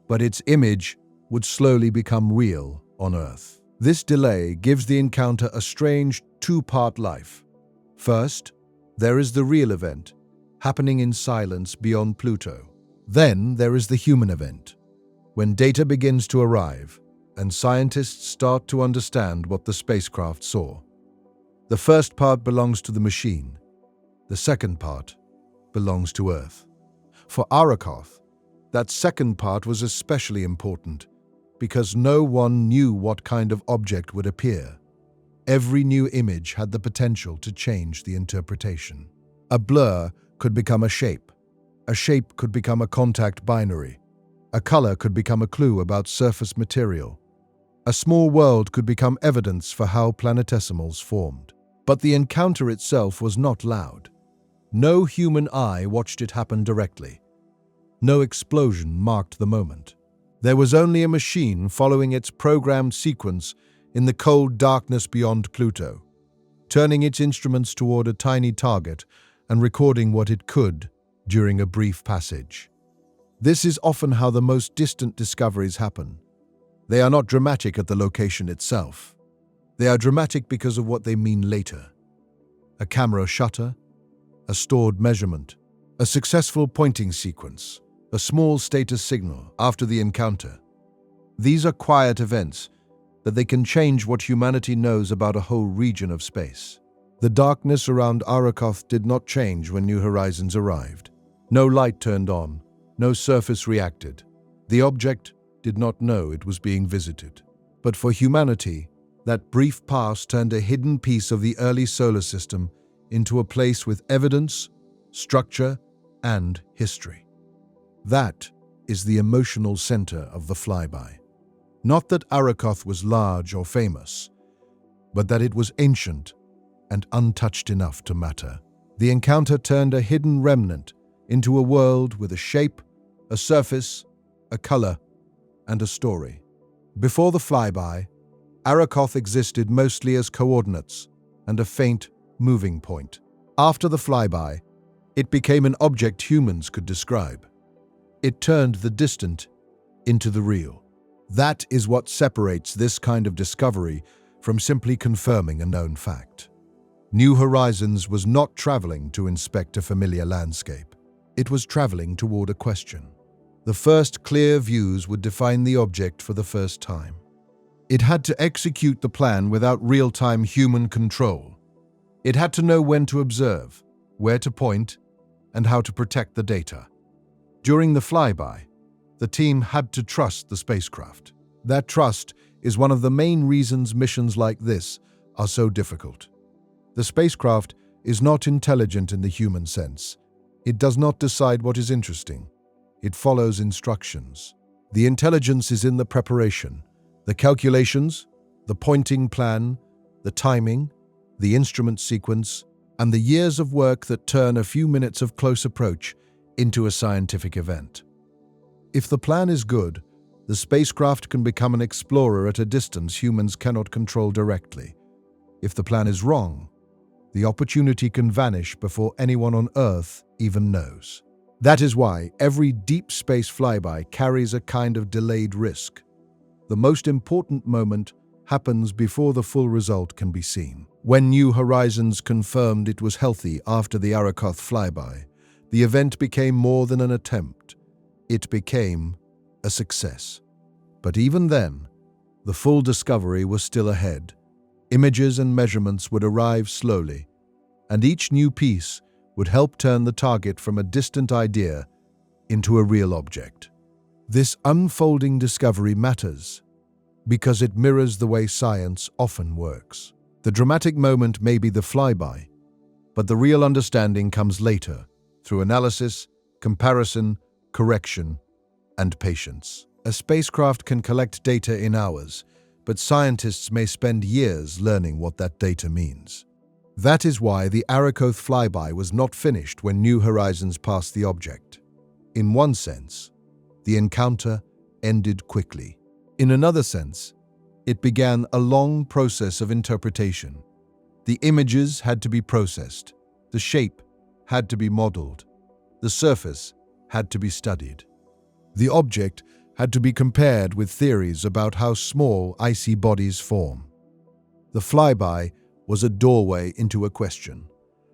but its image would slowly become real on Earth. This delay gives the encounter a strange two-part life. First, there is the real event, happening in silence beyond Pluto. Then there is the human event, when data begins to arrive and scientists start to understand what the spacecraft saw. The first part belongs to the machine. The second part belongs to Earth. For Arrokoth, that second part was especially important because no one knew what kind of object would appear. Every new image had the potential to change the interpretation. A blur could become a shape could become a contact binary, a color could become a clue about surface material, a small world could become evidence for how planetesimals formed. But the encounter itself was not loud. No human eye watched it happen directly. No explosion marked the moment. There was only a machine following its programmed sequence in the cold darkness beyond Pluto, turning its instruments toward a tiny target and recording what it could during a brief passage. This is often how the most distant discoveries happen. They are not dramatic at the location itself. They are dramatic because of what they mean later. A camera shutter, a stored measurement, a successful pointing sequence, a small status signal after the encounter. These are quiet events, but they can change what humanity knows about a whole region of space. The darkness around Arrokoth did not change when New Horizons arrived. No light turned on, no surface reacted. The object did not know it was being visited. But for humanity, that brief pass turned a hidden piece of the early solar system into a place with evidence, structure, and history. That is the emotional center of the flyby. Not that Arrokoth was large or famous, but that it was ancient and untouched enough to matter. The encounter turned a hidden remnant into a world with a shape, a surface, a color, and a story. Before the flyby, Arrokoth existed mostly as coordinates and a faint, moving point. After the flyby, it became an object humans could describe. It turned the distant into the real. That is what separates this kind of discovery from simply confirming a known fact. New Horizons was not traveling to inspect a familiar landscape. It was traveling toward a question. The first clear views would define the object for the first time. It had to execute the plan without real-time human control. It had to know when to observe, where to point, and how to protect the data. During the flyby, the team had to trust the spacecraft. That trust is one of the main reasons missions like this are so difficult. The spacecraft is not intelligent in the human sense. It does not decide what is interesting. It follows instructions. The intelligence is in the preparation, the calculations, the pointing plan, the timing, the instrument sequence, and the years of work that turn a few minutes of close approach into a scientific event. If the plan is good, the spacecraft can become an explorer at a distance humans cannot control directly. If the plan is wrong, the opportunity can vanish before anyone on Earth even knows. That is why every deep space flyby carries a kind of delayed risk. The most important moment happens before the full result can be seen. When New Horizons confirmed it was healthy after the Arrokoth flyby, the event became more than an attempt. It became a success. But even then, the full discovery was still ahead. Images and measurements would arrive slowly, and each new piece would help turn the target from a distant idea into a real object. This unfolding discovery matters because it mirrors the way science often works. The dramatic moment may be the flyby, but the real understanding comes later through analysis, comparison, correction, and patience. A spacecraft can collect data in hours, but scientists may spend years learning what that data means. That is why the Arrokoth flyby was not finished when New Horizons passed the object. In one sense, the encounter ended quickly. In another sense, it began a long process of interpretation. The images had to be processed, the shape had to be modeled, the surface had to be studied. The object had to be compared with theories about how small icy bodies form. The flyby was a doorway into a question,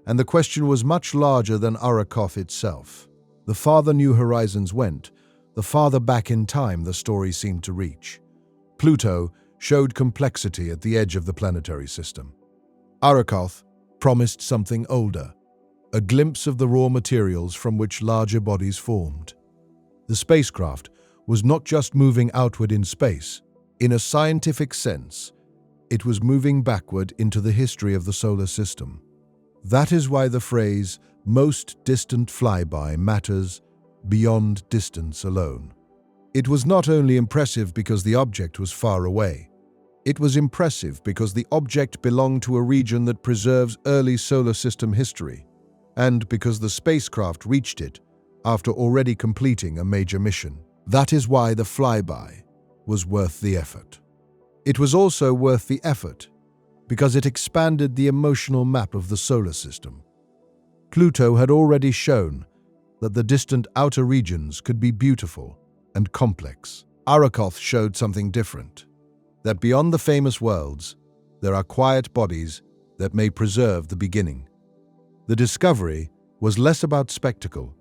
and the question was much larger than Arrokoth itself. The farther New Horizons went, the farther back in time the story seemed to reach. Pluto showed complexity at the edge of the planetary system. Arrokoth promised something older, a glimpse of the raw materials from which larger bodies formed. The spacecraft was not just moving outward in space. In a scientific sense, it was moving backward into the history of the solar system. That is why the phrase, "most distant flyby," matters beyond distance alone. It was not only impressive because the object was far away. It was impressive because the object belonged to a region that preserves early solar system history, and because the spacecraft reached it after already completing a major mission. That is why the flyby was worth the effort. It was also worth the effort because it expanded the emotional map of the solar system. Pluto had already shown that the distant outer regions could be beautiful and complex. Arrokoth showed something different, that beyond the famous worlds, there are quiet bodies that may preserve the beginning. The discovery was less about spectacle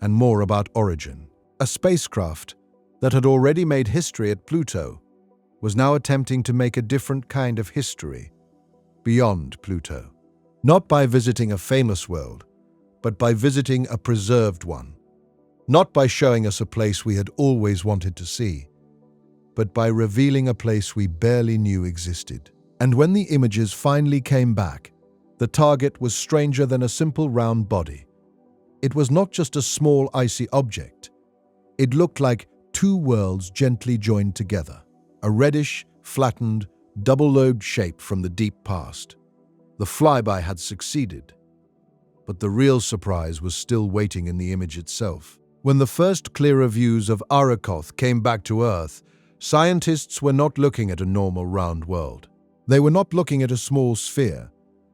and more about origin. A spacecraft that had already made history at Pluto was now attempting to make a different kind of history beyond Pluto. Not by visiting a famous world, but by visiting a preserved one. Not by showing us a place we had always wanted to see, but by revealing a place we barely knew existed. And when the images finally came back, the target was stranger than a simple round body. It was not just a small icy object. It looked like two worlds gently joined together, a reddish, flattened, double-lobed shape from the deep past. The flyby had succeeded, but the real surprise was still waiting in the image itself. When the first clearer views of Arrokoth came back to Earth, scientists were not looking at a normal round world. They were not looking at a small sphere,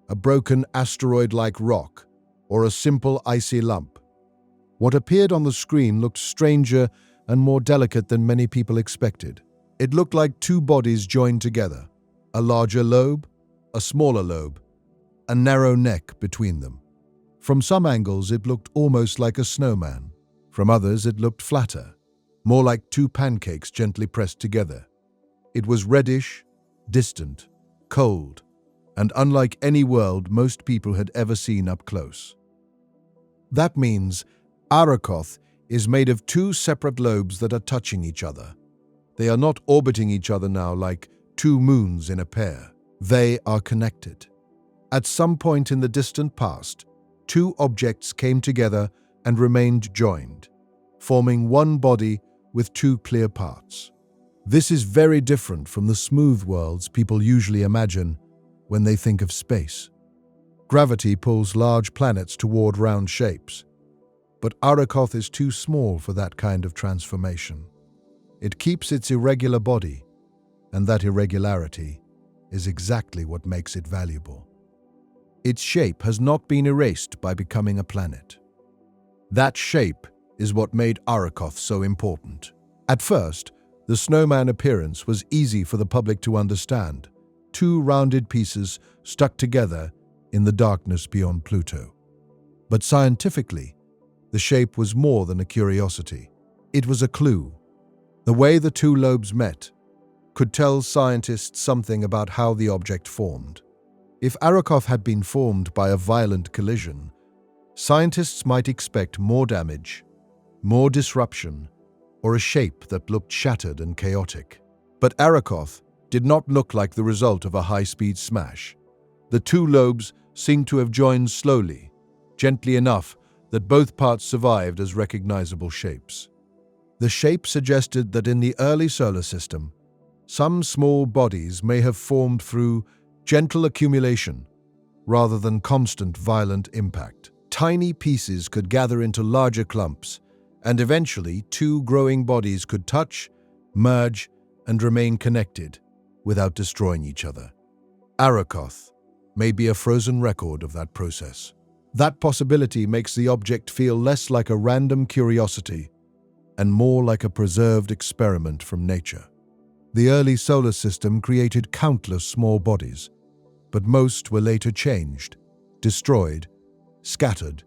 a broken asteroid-like rock, or a simple icy lump. What appeared on the screen looked stranger and more delicate than many people expected. It looked like two bodies joined together, a larger lobe, a smaller lobe, a narrow neck between them. From some angles it looked almost like a snowman. From others it looked flatter, more like two pancakes gently pressed together. It was reddish, distant, cold, and unlike any world most people had ever seen up close. That means Arrokoth is made of two separate lobes that are touching each other. They are not orbiting each other now like two moons in a pair. They are connected. At some point in the distant past, two objects came together and remained joined, forming one body with two clear parts. This is very different from the smooth worlds people usually imagine when they think of space. Gravity pulls large planets toward round shapes, but Arrokoth is too small for that kind of transformation. It keeps its irregular body, and that irregularity is exactly what makes it valuable. Its shape has not been erased by becoming a planet. That shape is what made Arrokoth so important. At first, the snowman appearance was easy for the public to understand. Two rounded pieces stuck together in the darkness beyond Pluto. But scientifically, the shape was more than a curiosity. It was a clue. The way the two lobes met could tell scientists something about how the object formed. If Arrokoth had been formed by a violent collision, scientists might expect more damage, more disruption, or a shape that looked shattered and chaotic. But Arrokoth did not look like the result of a high-speed smash. The two lobes seemed to have joined slowly, gently enough that both parts survived as recognizable shapes. The shape suggested that in the early solar system, some small bodies may have formed through gentle accumulation rather than constant violent impact. Tiny pieces could gather into larger clumps, and eventually two growing bodies could touch, merge, and remain connected without destroying each other. Arrokoth may be a frozen record of that process. That possibility makes the object feel less like a random curiosity and more like a preserved experiment from nature. The early solar system created countless small bodies, but most were later changed, destroyed, scattered,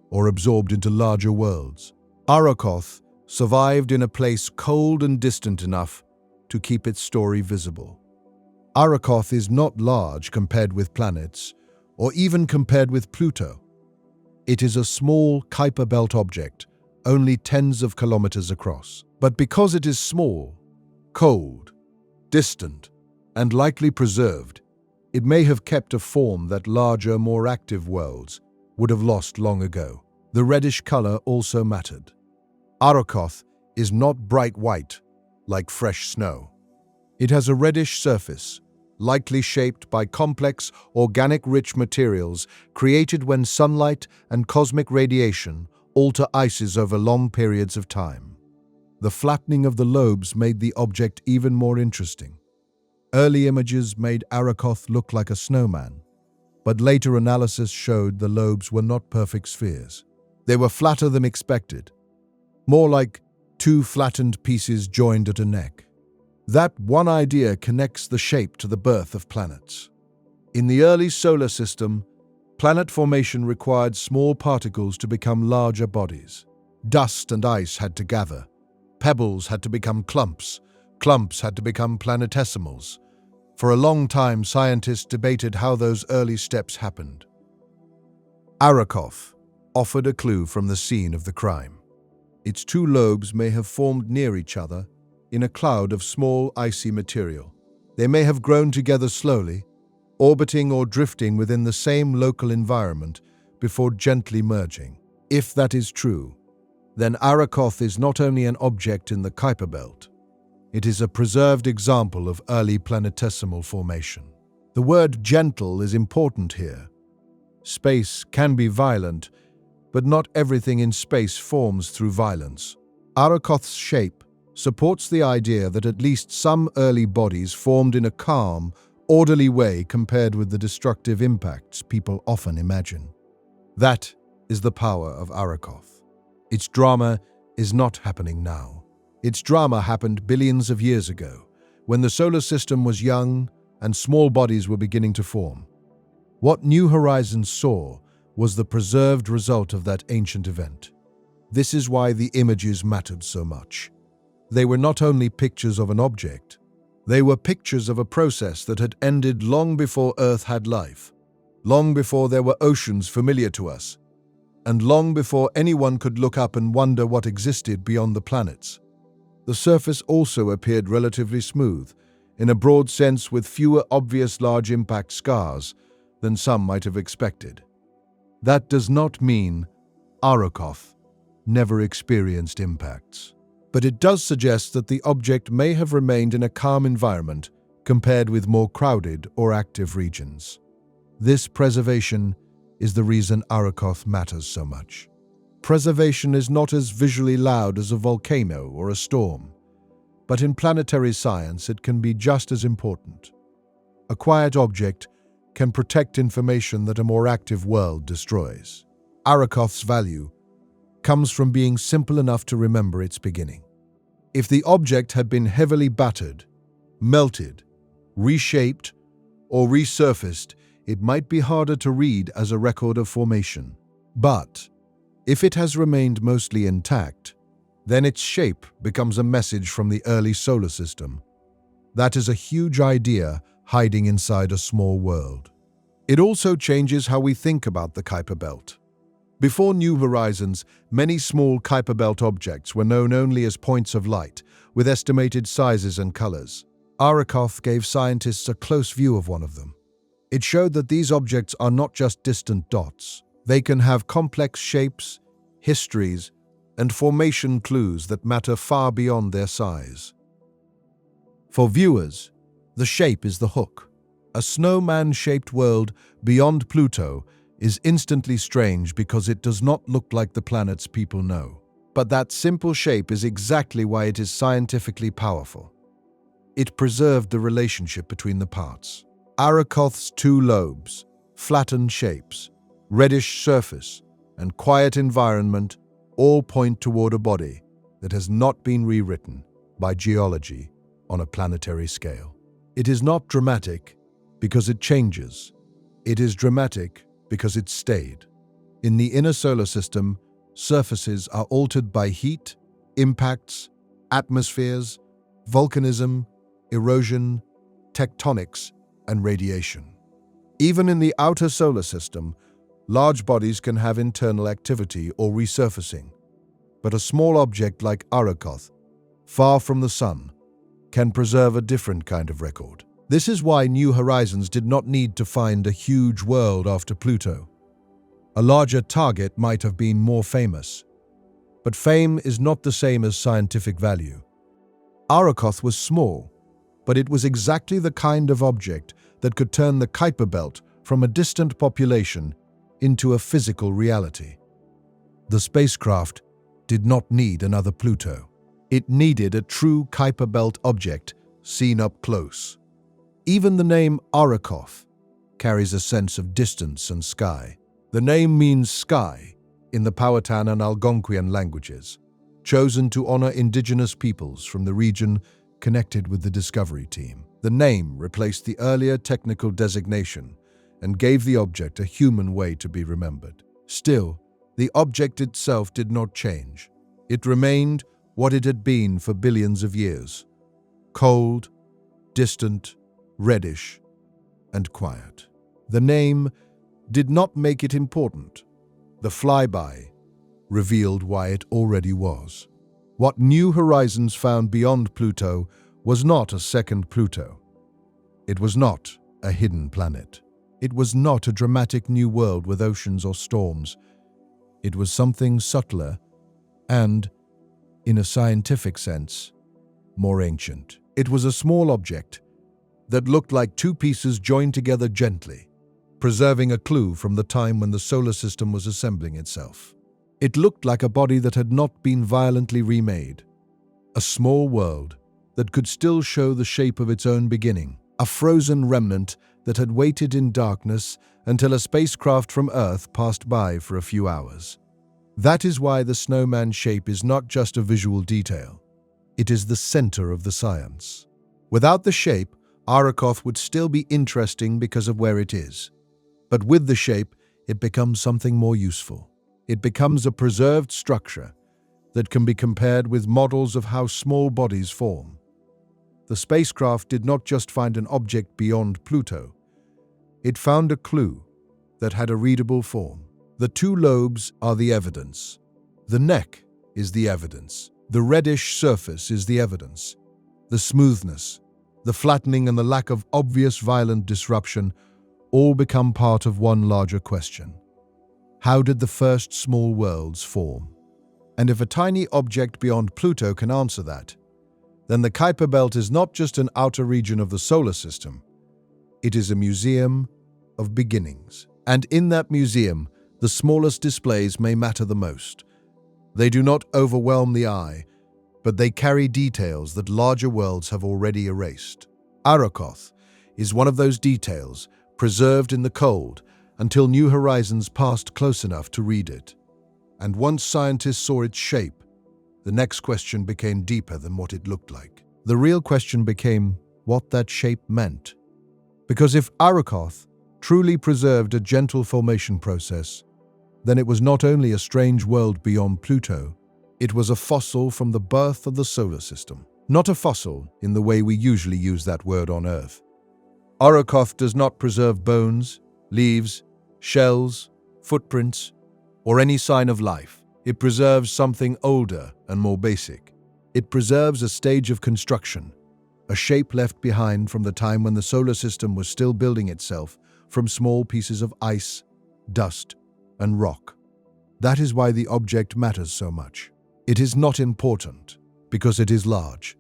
or absorbed into larger worlds. Arrokoth survived in a place cold and distant enough to keep its story visible. Arrokoth is not large compared with planets, or even compared with Pluto. It is a small Kuiper Belt object, only tens of kilometers across. But because it is small, cold, distant, and likely preserved, it may have kept a form that larger, more active worlds would have lost long ago. The reddish color also mattered. Arrokoth is not bright white, like fresh snow. It has a reddish surface, likely shaped by complex, organic-rich materials created when sunlight and cosmic radiation alter ices over long periods of time. The flattening of the lobes made the object even more interesting. Early images made Arrokoth look like a snowman, but later analysis showed the lobes were not perfect spheres. They were flatter than expected, more like two flattened pieces joined at a neck. That one idea connects the shape to the birth of planets. In the early solar system, planet formation required small particles to become larger bodies. Dust and ice had to gather. Pebbles had to become clumps. Clumps had to become planetesimals. For a long time, scientists debated how those early steps happened. Arrokoth offered a clue from the scene of the crime. Its two lobes may have formed near each other in a cloud of small, icy material. They may have grown together slowly, orbiting or drifting within the same local environment before gently merging. If that is true, then Arrokoth is not only an object in the Kuiper Belt, it is a preserved example of early planetesimal formation. The word gentle is important here. Space can be violent, but not everything in space forms through violence. Arrokoth's shape supports the idea that at least some early bodies formed in a calm, orderly way compared with the destructive impacts people often imagine. That is the power of Arrokoth. Its drama is not happening now. Its drama happened billions of years ago, when the solar system was young and small bodies were beginning to form. What New Horizons saw was the preserved result of that ancient event. This is why the images mattered so much. They were not only pictures of an object, they were pictures of a process that had ended long before Earth had life, long before there were oceans familiar to us, and long before anyone could look up and wonder what existed beyond the planets. The surface also appeared relatively smooth, in a broad sense with fewer obvious large impact scars than some might have expected. That does not mean Arrokoth never experienced impacts, but it does suggest that the object may have remained in a calm environment compared with more crowded or active regions. This preservation is the reason Arrokoth matters so much. Preservation is not as visually loud as a volcano or a storm, but in planetary science it can be just as important. A quiet object can protect information that a more active world destroys. Arrokoth's value comes from being simple enough to remember its beginning. If the object had been heavily battered, melted, reshaped, or resurfaced, it might be harder to read as a record of formation. But if it has remained mostly intact, then its shape becomes a message from the early solar system. That is a huge idea hiding inside a small world. It also changes how we think about the Kuiper Belt. Before New Horizons, many small Kuiper Belt objects were known only as points of light, with estimated sizes and colors. Arrokoth gave scientists a close view of one of them. It showed that these objects are not just distant dots. They can have complex shapes, histories, and formation clues that matter far beyond their size. For viewers, the shape is the hook. A snowman-shaped world beyond Pluto is instantly strange because it does not look like the planets people know. But that simple shape is exactly why it is scientifically powerful. It preserved the relationship between the parts. Arrokoth's two lobes, flattened shapes, reddish surface, and quiet environment all point toward a body that has not been rewritten by geology on a planetary scale. It is not dramatic because it changes. It is dramatic because it stayed. In the inner solar system, surfaces are altered by heat, impacts, atmospheres, volcanism, erosion, tectonics, and radiation. Even in the outer solar system, large bodies can have internal activity or resurfacing, but a small object like Arrokoth, far from the Sun, can preserve a different kind of record. This is why New Horizons did not need to find a huge world after Pluto. A larger target might have been more famous, but fame is not the same as scientific value. Arrokoth was small, but it was exactly the kind of object that could turn the Kuiper Belt from a distant population into a physical reality. The spacecraft did not need another Pluto. It needed a true Kuiper Belt object seen up close. Even the name Arrokoth carries a sense of distance and sky. The name means sky in the Powhatan and Algonquian languages, chosen to honor indigenous peoples from the region connected with the Discovery team. The name replaced the earlier technical designation and gave the object a human way to be remembered. Still, the object itself did not change. It remained what it had been for billions of years: cold, distant, reddish, and quiet. The name did not make it important. The flyby revealed why it already was. What New Horizons found beyond Pluto was not a second Pluto. It was not a hidden planet. It was not a dramatic new world with oceans or storms. It was something subtler and, in a scientific sense, more ancient. It was a small object that looked like two pieces joined together gently, preserving a clue from the time when the solar system was assembling itself. It looked like a body that had not been violently remade, a small world that could still show the shape of its own beginning, a frozen remnant that had waited in darkness until a spacecraft from Earth passed by for a few hours. That is why the snowman shape is not just a visual detail. It is the center of the science. Without the shape, Arrokoth would still be interesting because of where it is. But with the shape, it becomes something more useful. It becomes a preserved structure that can be compared with models of how small bodies form. The spacecraft did not just find an object beyond Pluto. It found a clue that had a readable form. The two lobes are the evidence. The neck is the evidence. The reddish surface is the evidence. The smoothness, the flattening, and the lack of obvious violent disruption all become part of one larger question. How did the first small worlds form? And if a tiny object beyond Pluto can answer that, then the Kuiper Belt is not just an outer region of the solar system. It is a museum of beginnings. And in that museum, the smallest displays may matter the most. They do not overwhelm the eye, but they carry details that larger worlds have already erased. Arrokoth is one of those details, preserved in the cold until New Horizons passed close enough to read it. And once scientists saw its shape, the next question became deeper than what it looked like. The real question became what that shape meant. Because if Arrokoth truly preserved a gentle formation process, then it was not only a strange world beyond Pluto, it was a fossil from the birth of the solar system. Not a fossil in the way we usually use that word on Earth. Arrokoth does not preserve bones, leaves, shells, footprints, or any sign of life. It preserves something older and more basic. It preserves a stage of construction, a shape left behind from the time when the solar system was still building itself from small pieces of ice, dust, and rock. That is why the object matters so much. It is not important because it is large.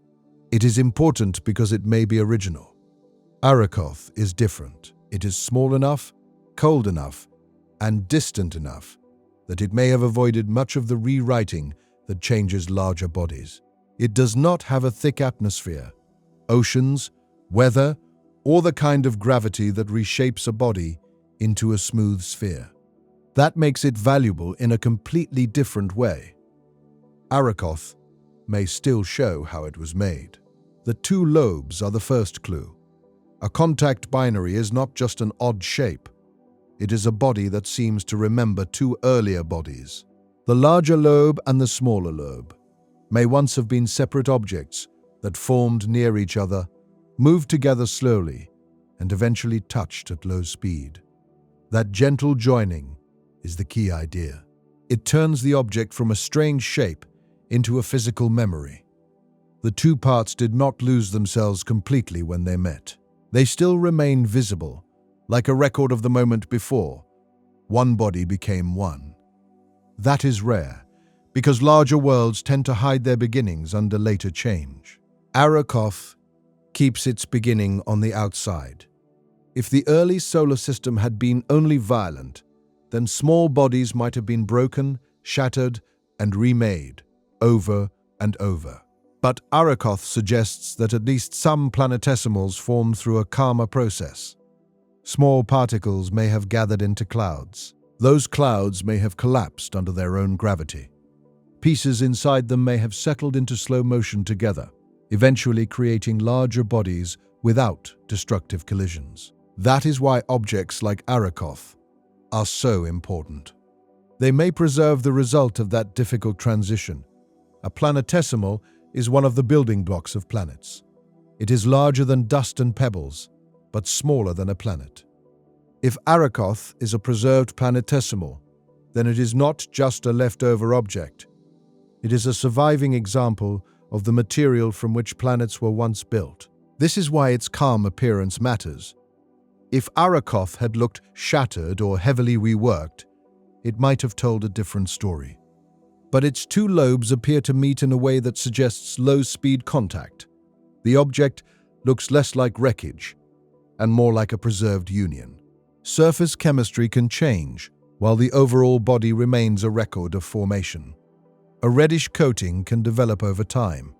It is important because it may be original. Arrokoth is different. It is small enough, cold enough, and distant enough that it may have avoided much of the rewriting that changes larger bodies. It does not have a thick atmosphere, oceans, weather, or the kind of gravity that reshapes a body into a smooth sphere. That makes it valuable in a completely different way. Arrokoth may still show how it was made. The two lobes are the first clue. A contact binary is not just an odd shape. It is a body that seems to remember two earlier bodies. The larger lobe and the smaller lobe may once have been separate objects that formed near each other, moved together slowly, and eventually touched at low speed. That gentle joining is the key idea. It turns the object from a strange shape into a physical memory. The two parts did not lose themselves completely when they met. They still remain visible, like a record of the moment before. One body became one. That is rare, because larger worlds tend to hide their beginnings under later change. Arrokoth keeps its beginning on the outside. If the early solar system had been only violent, then small bodies might have been broken, shattered, and remade, over and over. But Arrokoth suggests that at least some planetesimals formed through a calmer process. Small particles may have gathered into clouds. Those clouds may have collapsed under their own gravity. Pieces inside them may have settled into slow motion together, eventually creating larger bodies without destructive collisions. That is why objects like Arrokoth are so important. They may preserve the result of that difficult transition. A planetesimal is one of the building blocks of planets. It is larger than dust and pebbles, but smaller than a planet. If Arrokoth is a preserved planetesimal, then it is not just a leftover object. It is a surviving example of the material from which planets were once built. This is why its calm appearance matters. If Arrokoth had looked shattered or heavily reworked, it might have told a different story. But its two lobes appear to meet in a way that suggests low-speed contact. The object looks less like wreckage and more like a preserved union. Surface chemistry can change, while the overall body remains a record of formation. A reddish coating can develop over time,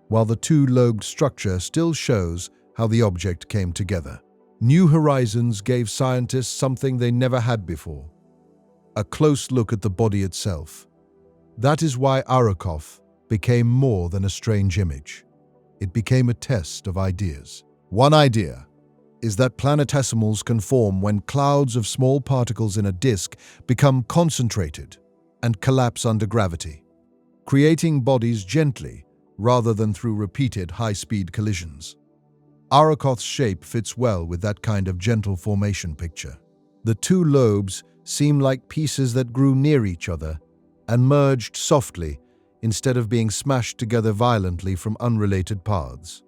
while the two-lobed structure still shows how the object came together. New Horizons gave scientists something they never had before: a close look at the body itself. That is why Arrokoth became more than a strange image. It became a test of ideas. One idea: is that planetesimals can form when clouds of small particles in a disk become concentrated and collapse under gravity, creating bodies gently rather than through repeated high-speed collisions. Arrokoth's shape fits well with that kind of gentle formation picture. The two lobes seem like pieces that grew near each other and merged softly instead of being smashed together violently from unrelated paths.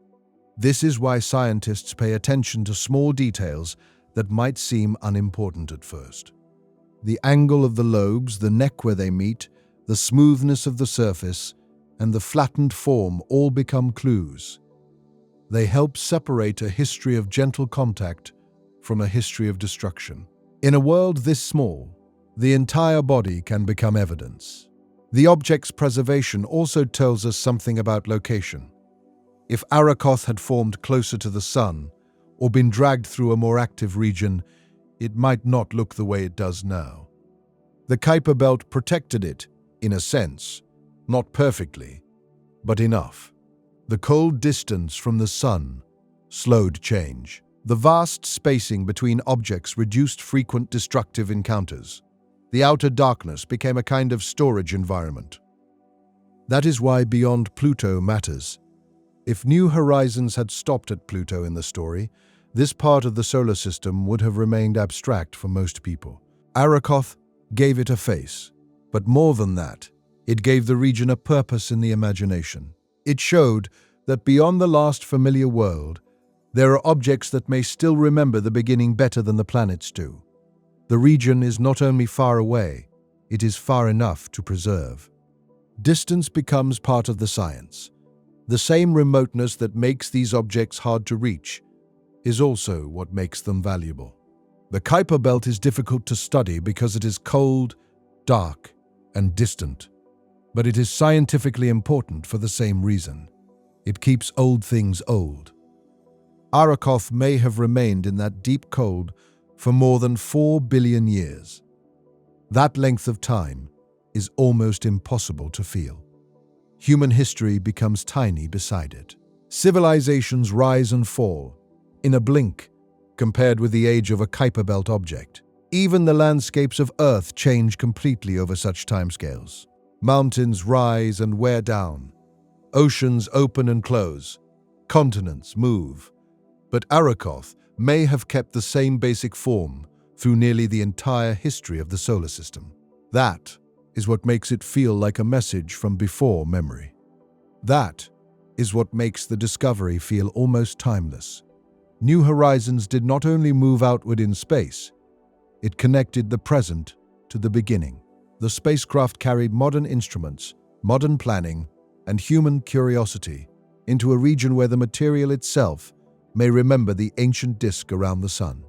This is why scientists pay attention to small details that might seem unimportant at first. The angle of the lobes, the neck where they meet, the smoothness of the surface, and the flattened form all become clues. They help separate a history of gentle contact from a history of destruction. In a world this small, the entire body can become evidence. The object's preservation also tells us something about location. If Arrokoth had formed closer to the Sun, or been dragged through a more active region, it might not look the way it does now. The Kuiper Belt protected it, in a sense, not perfectly, but enough. The cold distance from the Sun slowed change. The vast spacing between objects reduced frequent destructive encounters. The outer darkness became a kind of storage environment. That is why Beyond Pluto matters. If New Horizons had stopped at Pluto in the story, this part of the solar system would have remained abstract for most people. Arrokoth gave it a face, but more than that, it gave the region a purpose in the imagination. It showed that beyond the last familiar world, there are objects that may still remember the beginning better than the planets do. The region is not only far away, it is far enough to preserve. Distance becomes part of the science. The same remoteness that makes these objects hard to reach is also what makes them valuable. The Kuiper Belt is difficult to study because it is cold, dark, and distant. But it is scientifically important for the same reason. It keeps old things old. Arrokoth may have remained in that deep cold for more than 4 billion years. That length of time is almost impossible to feel. Human history becomes tiny beside it. Civilizations rise and fall in a blink compared with the age of a Kuiper Belt object. Even the landscapes of Earth change completely over such timescales. Mountains rise and wear down. Oceans open and close. Continents move. But Arrokoth may have kept the same basic form through nearly the entire history of the solar system. That is what makes it feel like a message from before memory. That is what makes the discovery feel almost timeless. New Horizons did not only move outward in space, it connected the present to the beginning. The spacecraft carried modern instruments, modern planning, and human curiosity into a region where the material itself may remember the ancient disk around the Sun.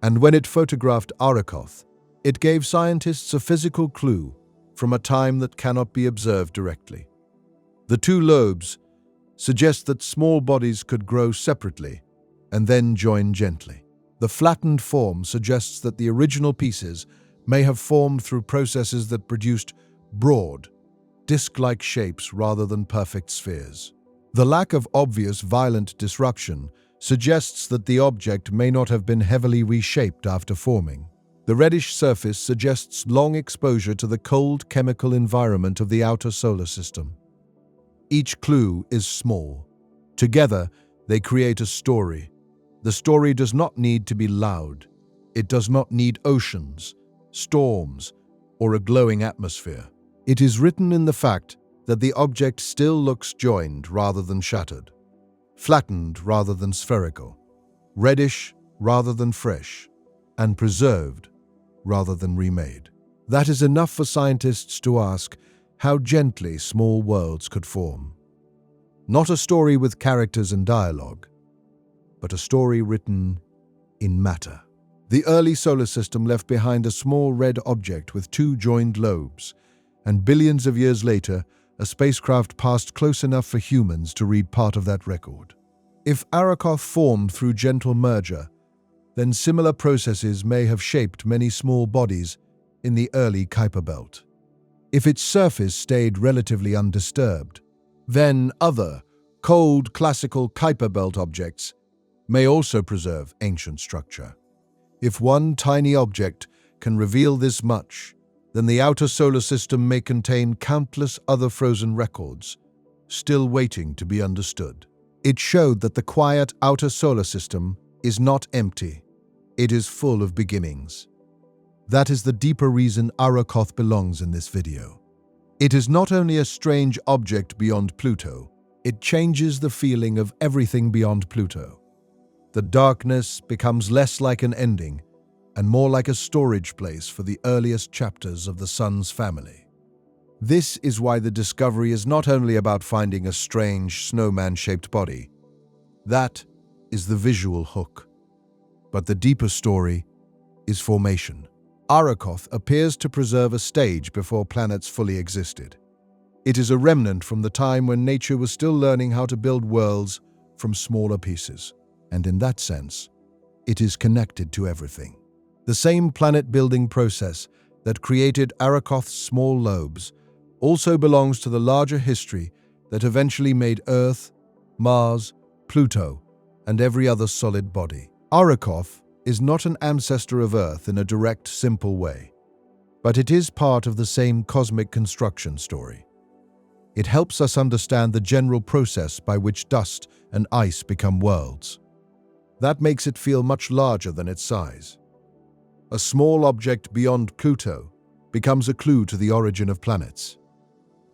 And when it photographed Arrokoth, it gave scientists a physical clue from a time that cannot be observed directly. The two lobes suggest that small bodies could grow separately and then join gently. The flattened form suggests that the original pieces may have formed through processes that produced broad, disc-like shapes rather than perfect spheres. The lack of obvious violent disruption suggests that the object may not have been heavily reshaped after forming. The reddish surface suggests long exposure to the cold chemical environment of the outer solar system. Each clue is small. Together, they create a story. The story does not need to be loud. It does not need oceans, storms, or a glowing atmosphere. It is written in the fact that the object still looks joined rather than shattered, flattened rather than spherical, reddish rather than fresh, and preserved rather than remade. That is enough for scientists to ask how gently small worlds could form. Not a story with characters and dialogue, but a story written in matter. The early solar system left behind a small red object with two joined lobes, and billions of years later, a spacecraft passed close enough for humans to read part of that record. If Arrokoth formed through gentle merger, then similar processes may have shaped many small bodies in the early Kuiper Belt. If its surface stayed relatively undisturbed, then other, cold, classical Kuiper Belt objects may also preserve ancient structure. If one tiny object can reveal this much, then the outer solar system may contain countless other frozen records, still waiting to be understood. It showed that the quiet outer solar system is not empty. It is full of beginnings. That is the deeper reason Arrokoth belongs in this video. It is not only a strange object beyond Pluto, it changes the feeling of everything beyond Pluto. The darkness becomes less like an ending and more like a storage place for the earliest chapters of the Sun's family. This is why the discovery is not only about finding a strange snowman-shaped body. That is the visual hook. But the deeper story is formation. Arrokoth appears to preserve a stage before planets fully existed. It is a remnant from the time when nature was still learning how to build worlds from smaller pieces. And in that sense, it is connected to everything. The same planet-building process that created Arrokoth's small lobes also belongs to the larger history that eventually made Earth, Mars, Pluto, and every other solid body. Arrokoth is not an ancestor of Earth in a direct, simple way, but it is part of the same cosmic construction story. It helps us understand the general process by which dust and ice become worlds. That makes it feel much larger than its size. A small object beyond Pluto becomes a clue to the origin of planets.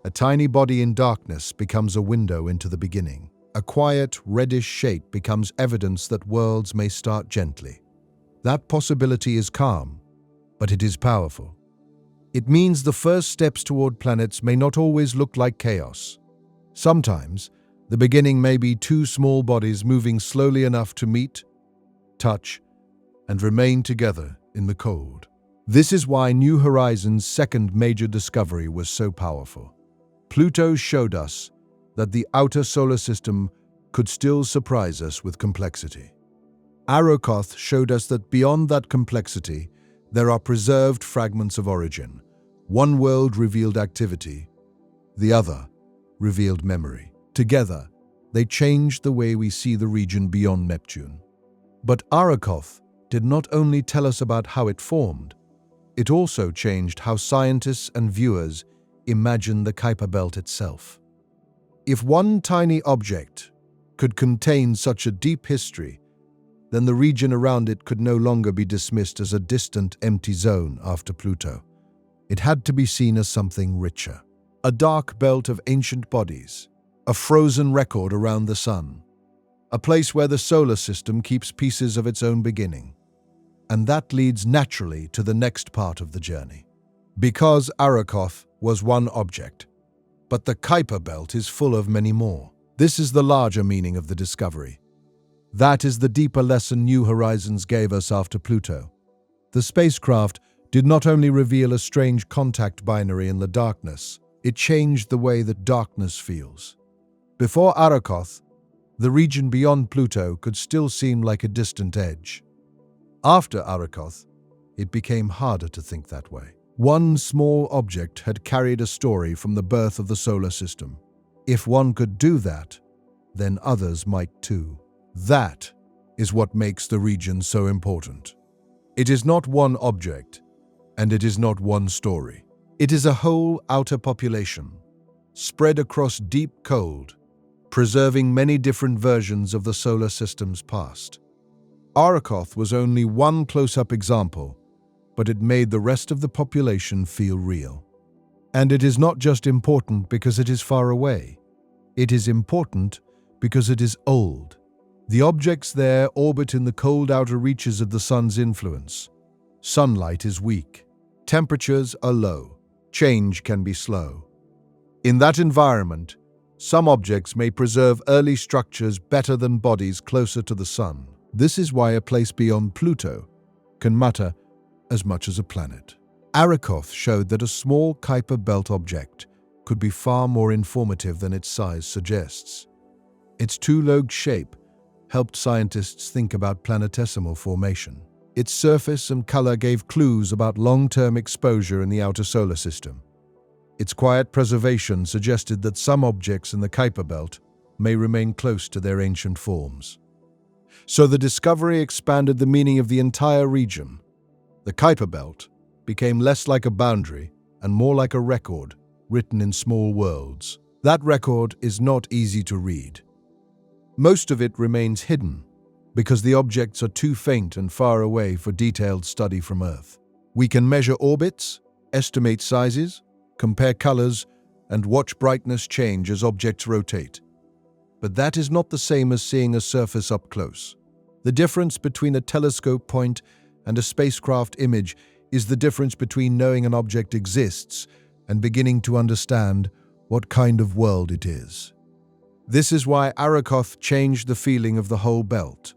A tiny body in darkness becomes a window into the beginning. A quiet, reddish shape becomes evidence that worlds may start gently. That possibility is calm, but it is powerful. It means the first steps toward planets may not always look like chaos. Sometimes, the beginning may be two small bodies moving slowly enough to meet, touch, and remain together in the cold. This is why New Horizons' second major discovery was so powerful. Pluto showed us that the outer solar system could still surprise us with complexity. Arrokoth showed us that beyond that complexity, there are preserved fragments of origin. One world revealed activity, the other revealed memory. Together, they changed the way we see the region beyond Neptune. But Arrokoth did not only tell us about how it formed, it also changed how scientists and viewers imagine the Kuiper Belt itself. If one tiny object could contain such a deep history, then the region around it could no longer be dismissed as a distant, empty zone after Pluto. It had to be seen as something richer. A dark belt of ancient bodies, a frozen record around the sun, a place where the solar system keeps pieces of its own beginning. And that leads naturally to the next part of the journey. Because Arrokoth was one object, but the Kuiper Belt is full of many more. This is the larger meaning of the discovery. That is the deeper lesson New Horizons gave us after Pluto. The spacecraft did not only reveal a strange contact binary in the darkness, it changed the way that darkness feels. Before Arrokoth, the region beyond Pluto could still seem like a distant edge. After Arrokoth, it became harder to think that way. One small object had carried a story from the birth of the solar system. If one could do that, then others might too. That is what makes the region so important. It is not one object, and it is not one story. It is a whole outer population, spread across deep cold, preserving many different versions of the solar system's past. Arrokoth was only one close-up example, but it made the rest of the population feel real. And it is not just important because it is far away. It is important because it is old. The objects there orbit in the cold outer reaches of the sun's influence. Sunlight is weak. Temperatures are low. Change can be slow. In that environment, some objects may preserve early structures better than bodies closer to the sun. This is why a place beyond Pluto can matter as much as a planet. Arrokoth showed that a small Kuiper Belt object could be far more informative than its size suggests. Its two-lobed shape helped scientists think about planetesimal formation. Its surface and color gave clues about long-term exposure in the outer solar system. Its quiet preservation suggested that some objects in the Kuiper Belt may remain close to their ancient forms. So the discovery expanded the meaning of the entire region. The Kuiper Belt became less like a boundary and more like a record written in small worlds. That record is not easy to read. Most of it remains hidden because the objects are too faint and far away for detailed study from Earth. We can measure orbits, estimate sizes, compare colors, and watch brightness change as objects rotate. But that is not the same as seeing a surface up close. The difference between a telescope point and a spacecraft image is the difference between knowing an object exists and beginning to understand what kind of world it is. This is why Arrokoth changed the feeling of the whole belt.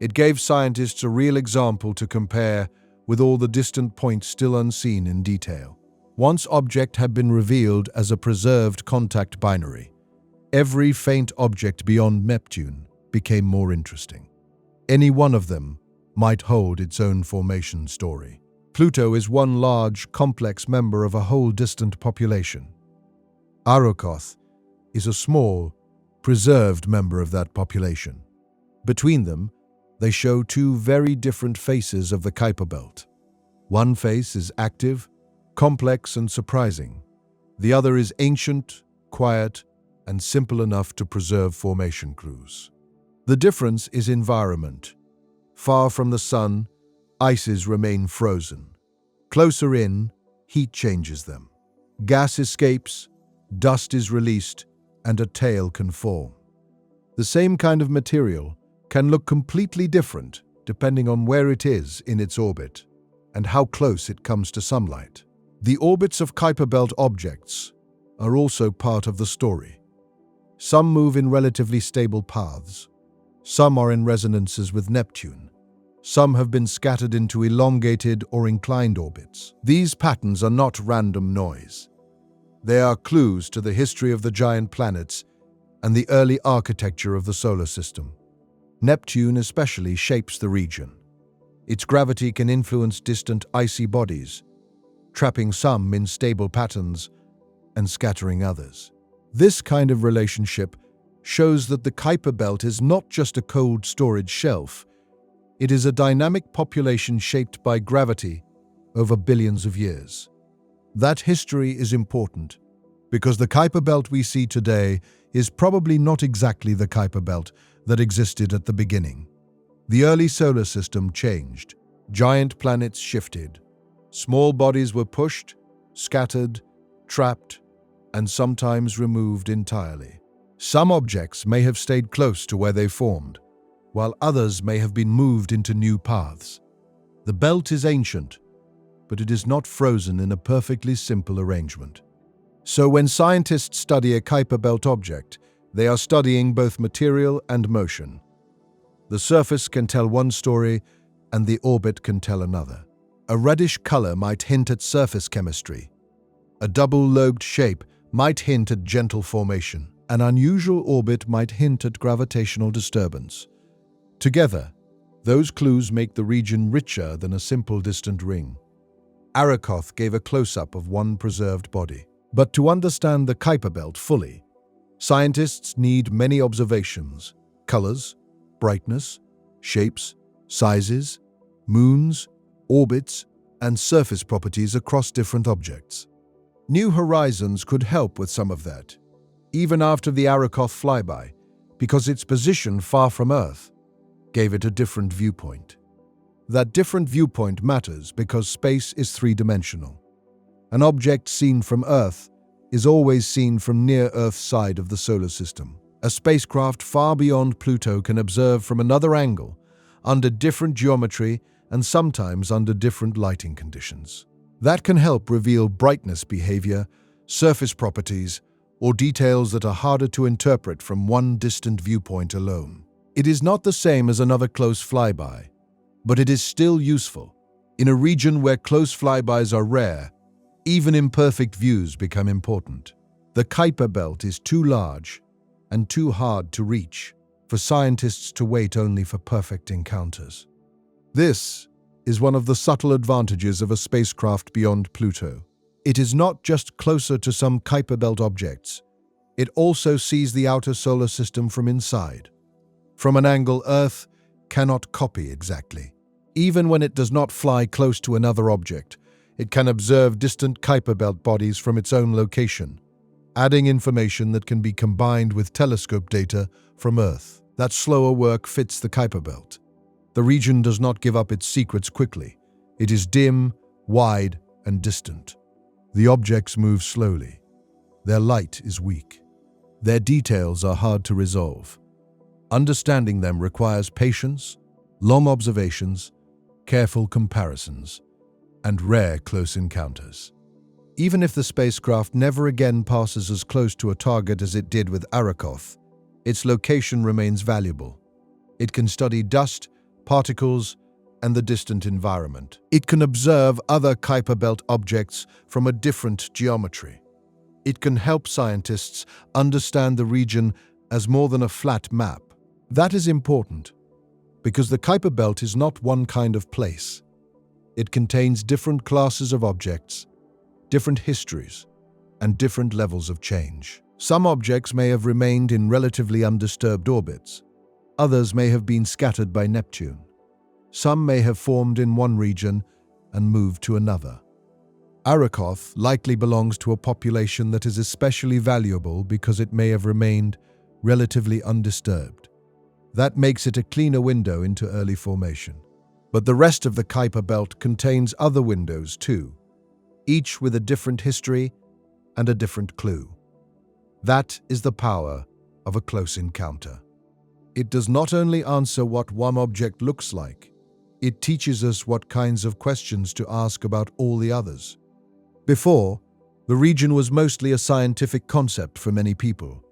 It gave scientists a real example to compare with all the distant points still unseen in detail. Once object had been revealed as a preserved contact binary, every faint object beyond Neptune became more interesting. Any one of them might hold its own formation story. Pluto is one large, complex member of a whole distant population. Arrokoth is a small, preserved member of that population. Between them, they show two very different faces of the Kuiper Belt. One face is active, complex and surprising. The other is ancient, quiet, and simple enough to preserve formation clues. The difference is environment. Far from the sun, ices remain frozen. Closer in, heat changes them. Gas escapes, dust is released, and a tail can form. The same kind of material can look completely different depending on where it is in its orbit and how close it comes to sunlight. The orbits of Kuiper Belt objects are also part of the story. Some move in relatively stable paths. Some are in resonances with Neptune. Some have been scattered into elongated or inclined orbits. These patterns are not random noise. They are clues to the history of the giant planets and the early architecture of the solar system. Neptune especially shapes the region. Its gravity can influence distant icy bodies, trapping some in stable patterns and scattering others. This kind of relationship shows that the Kuiper Belt is not just a cold storage shelf. It is a dynamic population shaped by gravity over billions of years. That history is important because the Kuiper Belt we see today is probably not exactly the Kuiper Belt that existed at the beginning. The early solar system changed. Giant planets shifted. Small bodies were pushed, scattered, trapped, and sometimes removed entirely. Some objects may have stayed close to where they formed, while others may have been moved into new paths. The belt is ancient, but it is not frozen in a perfectly simple arrangement. So when scientists study a Kuiper Belt object, they are studying both material and motion. The surface can tell one story, and the orbit can tell another. A reddish color might hint at surface chemistry. A double-lobed shape might hint at gentle formation. An unusual orbit might hint at gravitational disturbance. Together, those clues make the region richer than a simple distant ring. Arrokoth gave a close-up of one preserved body. But to understand the Kuiper Belt fully, scientists need many observations: colors, brightness, shapes, sizes, moons, orbits, and surface properties across different objects. New Horizons could help with some of that, even after the Arrokoth flyby, because its position far from Earth gave it a different viewpoint. That different viewpoint matters because space is three-dimensional. An object seen from Earth is always seen from near Earth's side of the solar system. A spacecraft far beyond Pluto can observe from another angle, under different geometry and sometimes under different lighting conditions. That can help reveal brightness behavior, surface properties, or details that are harder to interpret from one distant viewpoint alone. It is not the same as another close flyby, but it is still useful. In a region where close flybys are rare, even imperfect views become important. The Kuiper Belt is too large and too hard to reach for scientists to wait only for perfect encounters. This is one of the subtle advantages of a spacecraft beyond Pluto. It is not just closer to some Kuiper Belt objects, it also sees the outer solar system from inside. From an angle Earth cannot copy exactly. Even when it does not fly close to another object, it can observe distant Kuiper Belt bodies from its own location, adding information that can be combined with telescope data from Earth. That slower work fits the Kuiper Belt. The region does not give up its secrets quickly. It is dim, wide, and distant. The objects move slowly. Their light is weak. Their details are hard to resolve. Understanding them requires patience, long observations, careful comparisons, and rare close encounters. Even if the spacecraft never again passes as close to a target as it did with Arrokoth, its location remains valuable. It can study dust, particles, and the distant environment. It can observe other Kuiper Belt objects from a different geometry. It can help scientists understand the region as more than a flat map. That is important, because the Kuiper Belt is not one kind of place. It contains different classes of objects, different histories, and different levels of change. Some objects may have remained in relatively undisturbed orbits. Others may have been scattered by Neptune. Some may have formed in one region and moved to another. Arrokoth likely belongs to a population that is especially valuable because it may have remained relatively undisturbed. That makes it a cleaner window into early formation. But the rest of the Kuiper Belt contains other windows too, each with a different history and a different clue. That is the power of a close encounter. It does not only answer what one object looks like, it teaches us what kinds of questions to ask about all the others. Before, the region was mostly a scientific concept for many people.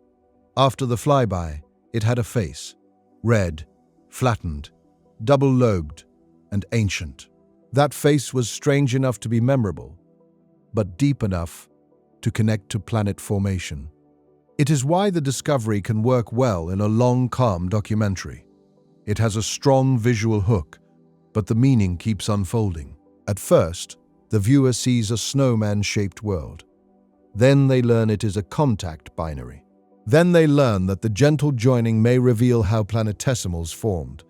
After the flyby, it had a face, red, flattened, double-lobed, and ancient. That face was strange enough to be memorable, but deep enough to connect to planet formation. It is why the discovery can work well in a long, calm documentary. It has a strong visual hook, but the meaning keeps unfolding. At first, the viewer sees a snowman-shaped world. Then they learn it is a contact binary. Then they learn that the gentle joining may reveal how planetesimals formed.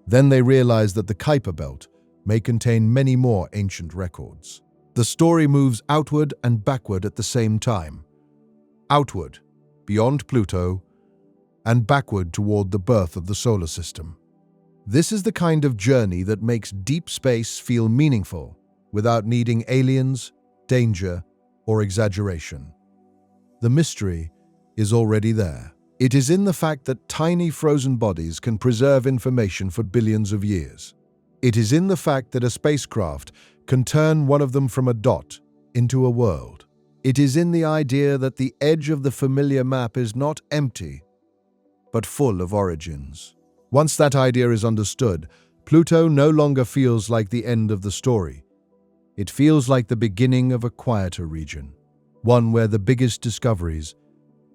Then they realize that the Kuiper Belt may contain many more ancient records. The story moves outward and backward at the same time. Outward, beyond Pluto, and backward toward the birth of the solar system. This is the kind of journey that makes deep space feel meaningful without needing aliens, danger, or exaggeration. The mystery is already there. It is in the fact that tiny frozen bodies can preserve information for billions of years. It is in the fact that a spacecraft can turn one of them from a dot into a world. It is in the idea that the edge of the familiar map is not empty, but full of origins. Once that idea is understood, Pluto no longer feels like the end of the story. It feels like the beginning of a quieter region, one where the biggest discoveries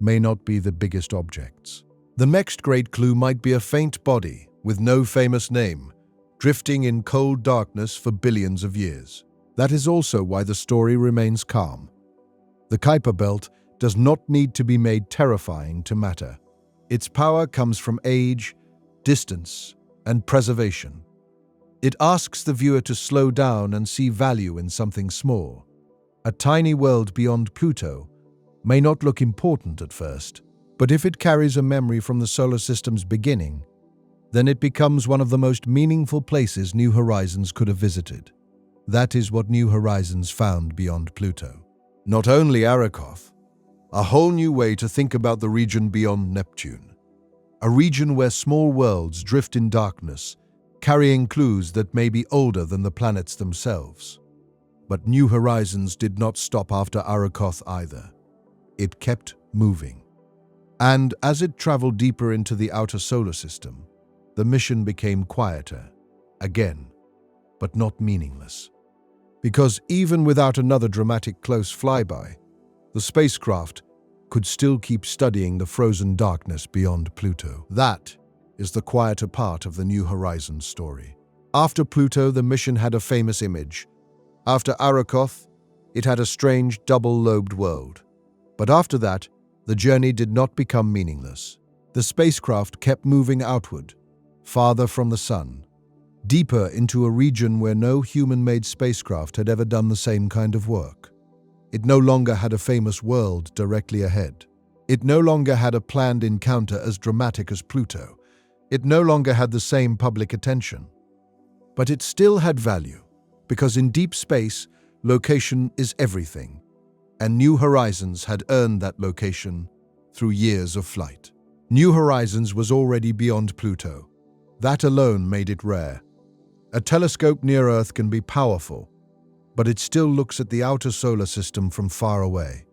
may not be the biggest objects. The next great clue might be a faint body with no famous name, drifting in cold darkness for billions of years. That is also why the story remains calm. The Kuiper Belt does not need to be made terrifying to matter. Its power comes from age, distance, and preservation. It asks the viewer to slow down and see value in something small. A tiny world beyond Pluto may not look important at first, but if it carries a memory from the solar system's beginning, then it becomes one of the most meaningful places New Horizons could have visited. That is what New Horizons found beyond Pluto. Not only Arrokoth, a whole new way to think about the region beyond Neptune. A region where small worlds drift in darkness, carrying clues that may be older than the planets themselves. But New Horizons did not stop after Arrokoth either. It kept moving. And as it traveled deeper into the outer solar system, the mission became quieter, again, but not meaningless. Because even without another dramatic close flyby, the spacecraft could still keep studying the frozen darkness beyond Pluto. That is the quieter part of the New Horizons story. After Pluto, the mission had a famous image. After Arrokoth, it had a strange double-lobed world. But after that, the journey did not become meaningless. The spacecraft kept moving outward, farther from the Sun, deeper into a region where no human-made spacecraft had ever done the same kind of work. It no longer had a famous world directly ahead. It no longer had a planned encounter as dramatic as Pluto. It no longer had the same public attention. But it still had value, because in deep space, location is everything, and New Horizons had earned that location through years of flight. New Horizons was already beyond Pluto. That alone made it rare. A telescope near Earth can be powerful, but it still looks at the outer solar system from far away.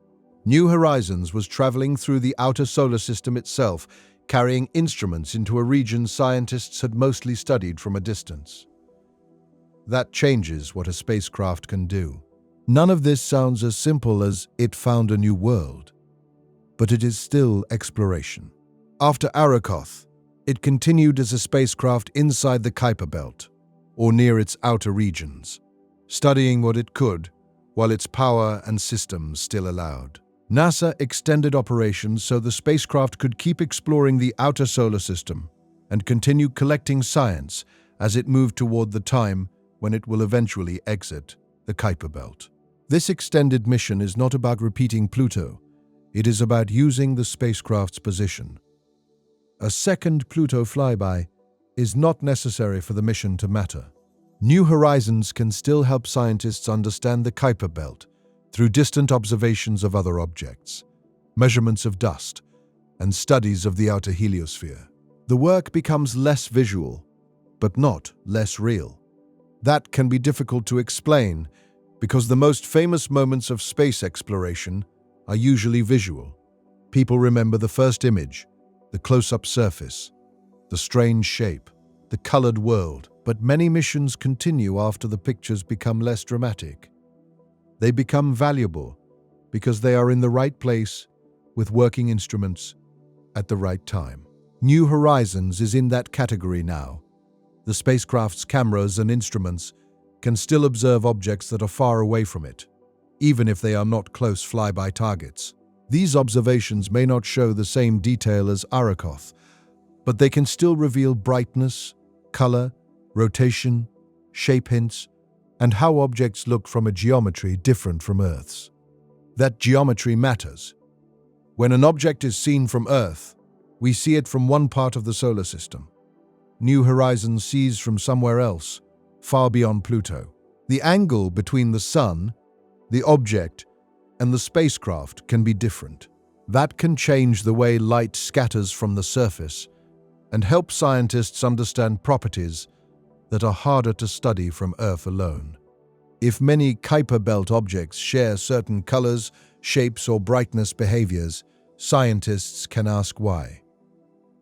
New Horizons was traveling through the outer solar system itself, carrying instruments into a region scientists had mostly studied from a distance. That changes what a spacecraft can do. None of this sounds as simple as it found a new world, but it is still exploration. After Arrokoth, it continued as a spacecraft inside the Kuiper Belt, or near its outer regions, studying what it could while its power and systems still allowed. NASA extended operations so the spacecraft could keep exploring the outer solar system and continue collecting science as it moved toward the time when it will eventually exit the Kuiper Belt. This extended mission is not about repeating Pluto, it is about using the spacecraft's position. A second Pluto flyby is not necessary for the mission to matter. New Horizons can still help scientists understand the Kuiper Belt through distant observations of other objects, measurements of dust, and studies of the outer heliosphere. The work becomes less visual, but not less real. That can be difficult to explain because the most famous moments of space exploration are usually visual. People remember the first image, the close-up surface, the strange shape, the colored world, but many missions continue after the pictures become less dramatic. They become valuable because they are in the right place with working instruments at the right time. New Horizons is in that category now. The spacecraft's cameras and instruments can still observe objects that are far away from it, even if they are not close flyby targets. These observations may not show the same detail as Arrokoth, but they can still reveal brightness, color, rotation, shape hints, and how objects look from a geometry different from Earth's. That geometry matters. When an object is seen from Earth, we see it from one part of the solar system. New Horizons sees from somewhere else, far beyond Pluto. The angle between the Sun, the object, and the spacecraft can be different. That can change the way light scatters from the surface and help scientists understand properties that are harder to study from Earth alone. If many Kuiper Belt objects share certain colors, shapes, or brightness behaviors, scientists can ask why.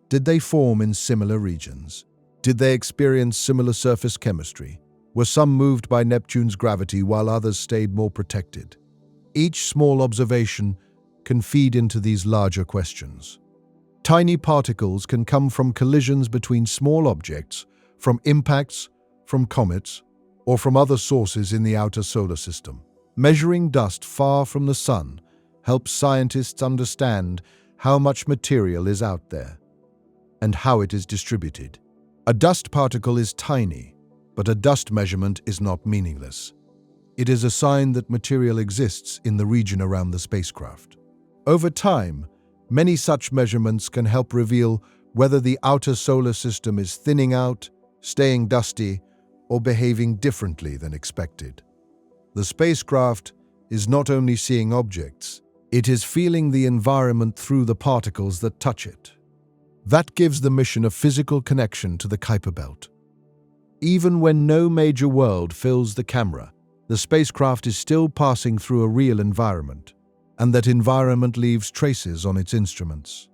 Did they form in similar regions? Did they experience similar surface chemistry? Were some moved by Neptune's gravity while others stayed more protected? Each small observation can feed into these larger questions. Tiny particles can come from collisions between small objects, from impacts, from comets, or from other sources in the outer solar system. Measuring dust far from the Sun helps scientists understand how much material is out there and how it is distributed. A dust particle is tiny, but a dust measurement is not meaningless. It is a sign that material exists in the region around the spacecraft. Over time, many such measurements can help reveal whether the outer solar system is thinning out, staying dusty, or behaving differently than expected. The spacecraft is not only seeing objects, it is feeling the environment through the particles that touch it. That gives the mission a physical connection to the Kuiper Belt. Even when no major world fills the camera, the spacecraft is still passing through a real environment, and that environment leaves traces on its instruments.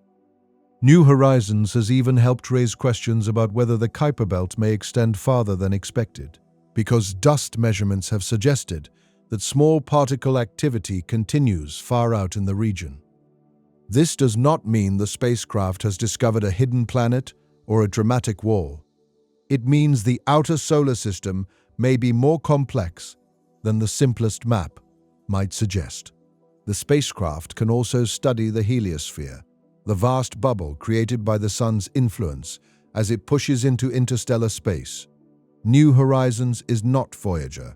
New Horizons has even helped raise questions about whether the Kuiper Belt may extend farther than expected, because dust measurements have suggested that small particle activity continues far out in the region. This does not mean the spacecraft has discovered a hidden planet or a dramatic wall. It means the outer solar system may be more complex than the simplest map might suggest. The spacecraft can also study the heliosphere, the vast bubble created by the Sun's influence as it pushes into interstellar space. New Horizons is not Voyager,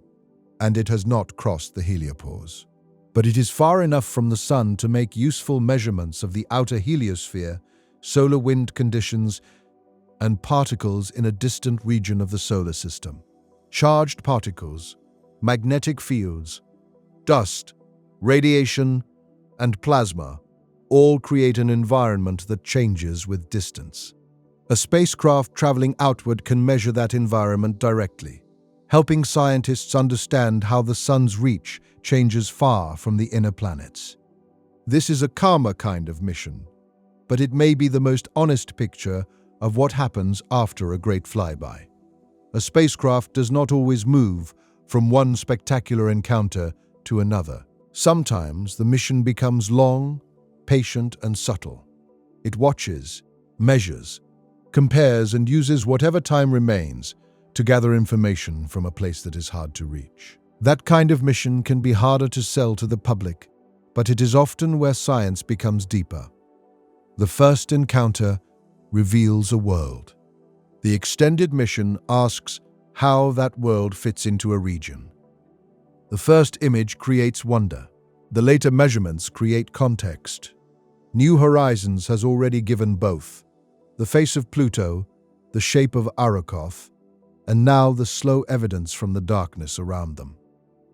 and it has not crossed the heliopause. But it is far enough from the Sun to make useful measurements of the outer heliosphere, solar wind conditions, and particles in a distant region of the solar system. Charged particles, magnetic fields, dust, radiation, and plasma all create an environment that changes with distance. A spacecraft traveling outward can measure that environment directly, helping scientists understand how the Sun's reach changes far from the inner planets. This is a calmer kind of mission, but it may be the most honest picture of what happens after a great flyby. A spacecraft does not always move from one spectacular encounter to another. Sometimes the mission becomes long, patient, and subtle. It watches, measures, compares, and uses whatever time remains to gather information from a place that is hard to reach. That kind of mission can be harder to sell to the public, but it is often where science becomes deeper. The first encounter reveals a world. The extended mission asks how that world fits into a region. The first image creates wonder. The later measurements create context. New Horizons has already given both: the face of Pluto, the shape of Arrokoth, and now the slow evidence from the darkness around them.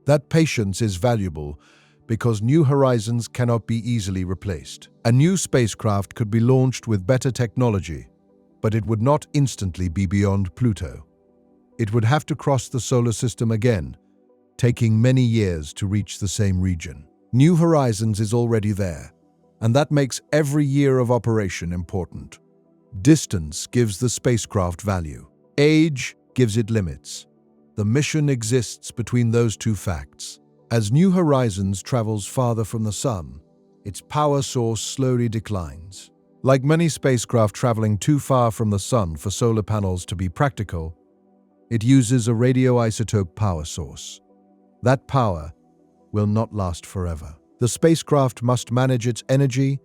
That patience is valuable because New Horizons cannot be easily replaced. A new spacecraft could be launched with better technology, but it would not instantly be beyond Pluto. It would have to cross the solar system again, taking many years to reach the same region. New Horizons is already there, and that makes every year of operation important. Distance gives the spacecraft value. Age gives it limits. The mission exists between those two facts. As New Horizons travels farther from the Sun, its power source slowly declines. Like many spacecraft traveling too far from the Sun for solar panels to be practical, it uses a radioisotope power source. That power will not last forever. The spacecraft must manage its energy,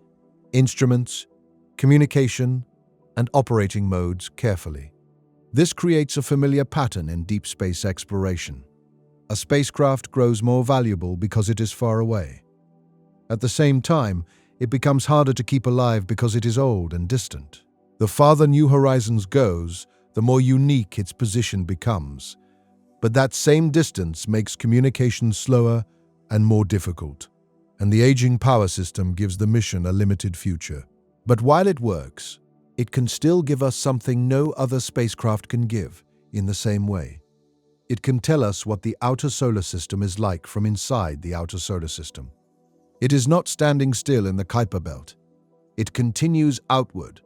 instruments, communication, and operating modes carefully. This creates a familiar pattern in deep space exploration. A spacecraft grows more valuable because it is far away. At the same time, it becomes harder to keep alive because it is old and distant. The farther New Horizons goes, the more unique its position becomes. But that same distance makes communication slower and more difficult, and the aging power system gives the mission a limited future. But while it works, it can still give us something no other spacecraft can give in the same way. It can tell us what the outer solar system is like from inside the outer solar system. It is not standing still in the Kuiper Belt. It continues outward,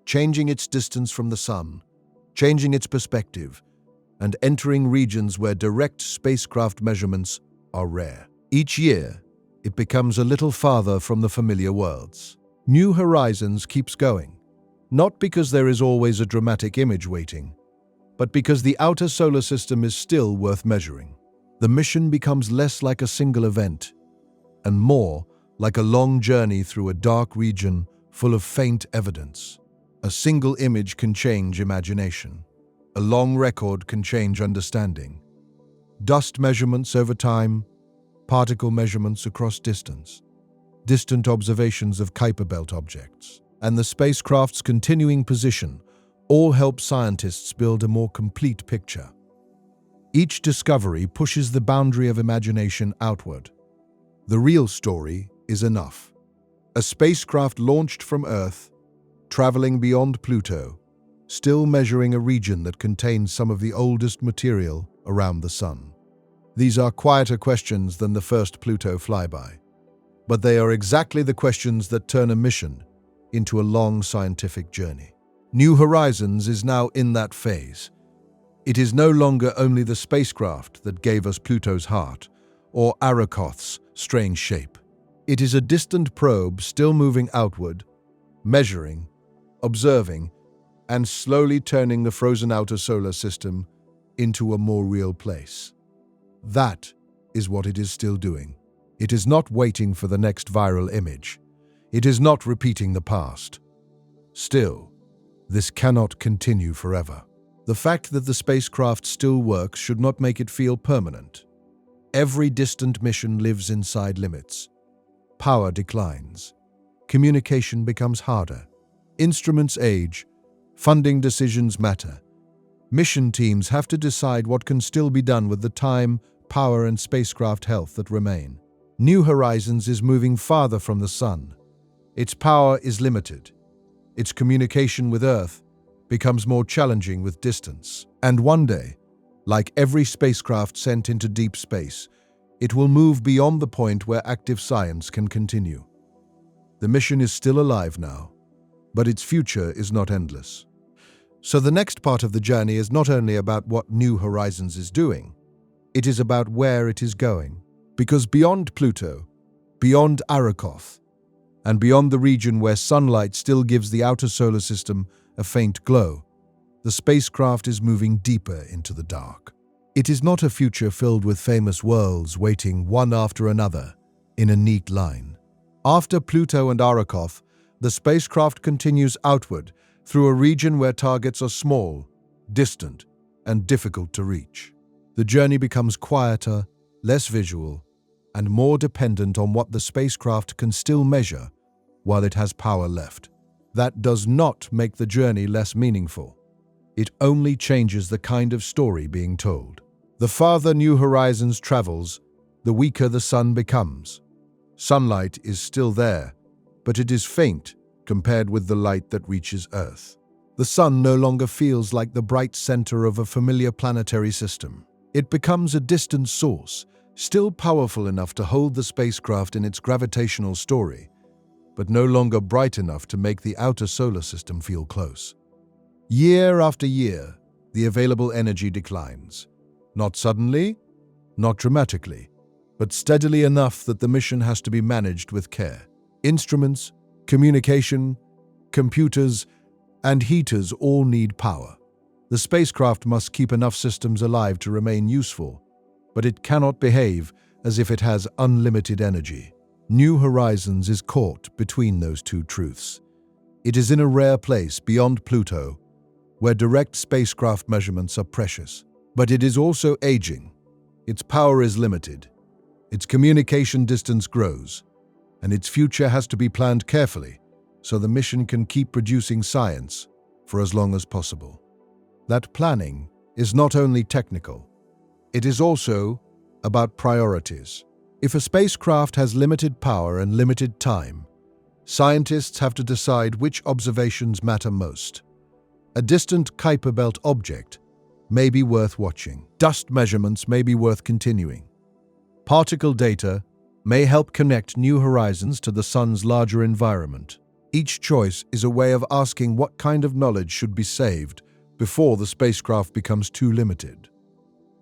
changing its distance from the Sun, changing its perspective, and entering regions where direct spacecraft measurements are rare. Each year, it becomes a little farther from the familiar worlds. New Horizons keeps going, not because there is always a dramatic image waiting, but because the outer solar system is still worth measuring. The mission becomes less like a single event, and more like a long journey through a dark region full of faint evidence. A single image can change imagination. A long record can change understanding. Dust measurements over time, particle measurements across distance, distant observations of Kuiper Belt objects, and the spacecraft's continuing position all help scientists build a more complete picture. Each discovery pushes the boundary of imagination outward. The real story is enough. A spacecraft launched from Earth, traveling beyond Pluto, still measuring a region that contains some of the oldest material around the Sun. These are quieter questions than the first Pluto flyby, but they are exactly the questions that turn a mission into a long scientific journey. New Horizons is now in that phase. It is no longer only the spacecraft that gave us Pluto's heart or Arrokoth's strange shape. It is a distant probe still moving outward, measuring, observing, and slowly turning the frozen outer solar system into a more real place. That is what it is still doing. It is not waiting for the next viral image. It is not repeating the past. Still, This cannot continue forever. The fact that the spacecraft still works should not make it feel permanent. Every distant mission lives inside limits. Power declines. Communication becomes harder. Instruments age. Funding decisions matter. Mission teams have to decide what can still be done with the time, power, and spacecraft health that remain. New Horizons is moving farther from the Sun. Its power is limited. Its communication with Earth becomes more challenging with distance. And one day, like every spacecraft sent into deep space, it will move beyond the point where active science can continue. The mission is still alive now, but its future is not endless. So the next part of the journey is not only about what New Horizons is doing, it is about where it is going. Because beyond Pluto, beyond Arrokoth, and beyond the region where sunlight still gives the outer solar system a faint glow, the spacecraft is moving deeper into the dark. It is not a future filled with famous worlds waiting one after another in a neat line. After Pluto and Arrokoth, the spacecraft continues outward through a region where targets are small, distant, and difficult to reach. The journey becomes quieter, less visual, and more dependent on what the spacecraft can still measure while it has power left. That does not make the journey less meaningful. It only changes the kind of story being told. The farther New Horizons travels, the weaker the sun becomes. Sunlight is still there, but it is faint compared with the light that reaches Earth. The sun no longer feels like the bright center of a familiar planetary system. It becomes a distant source, still powerful enough to hold the spacecraft in its gravitational story, but no longer bright enough to make the outer solar system feel close. Year after year, the available energy declines. Not suddenly, not dramatically, but steadily enough that the mission has to be managed with care. Instruments, communication, computers, and heaters all need power. The spacecraft must keep enough systems alive to remain useful, but it cannot behave as if it has unlimited energy. New Horizons is caught between those two truths. It is in a rare place beyond Pluto, where direct spacecraft measurements are precious. But it is also aging. Its power is limited. Its communication distance grows, and its future has to be planned carefully so the mission can keep producing science for as long as possible. That planning is not only technical, it is also about priorities. If a spacecraft has limited power and limited time, scientists have to decide which observations matter most. A distant Kuiper Belt object may be worth watching. Dust measurements may be worth continuing. Particle data may help connect New Horizons to the Sun's larger environment. Each choice is a way of asking what kind of knowledge should be saved before the spacecraft becomes too limited.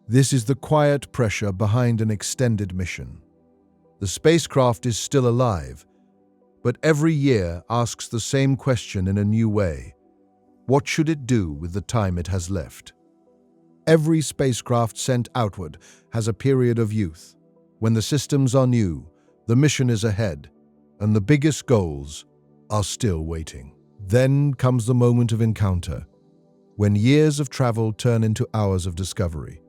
This is the quiet pressure behind an extended mission. The spacecraft is still alive, but every year asks the same question in a new way. What should it do with the time it has left? Every spacecraft sent outward has a period of youth. When the systems are new, the mission is ahead, and the biggest goals are still waiting. Then comes the moment of encounter, when years of travel turn into hours of discovery.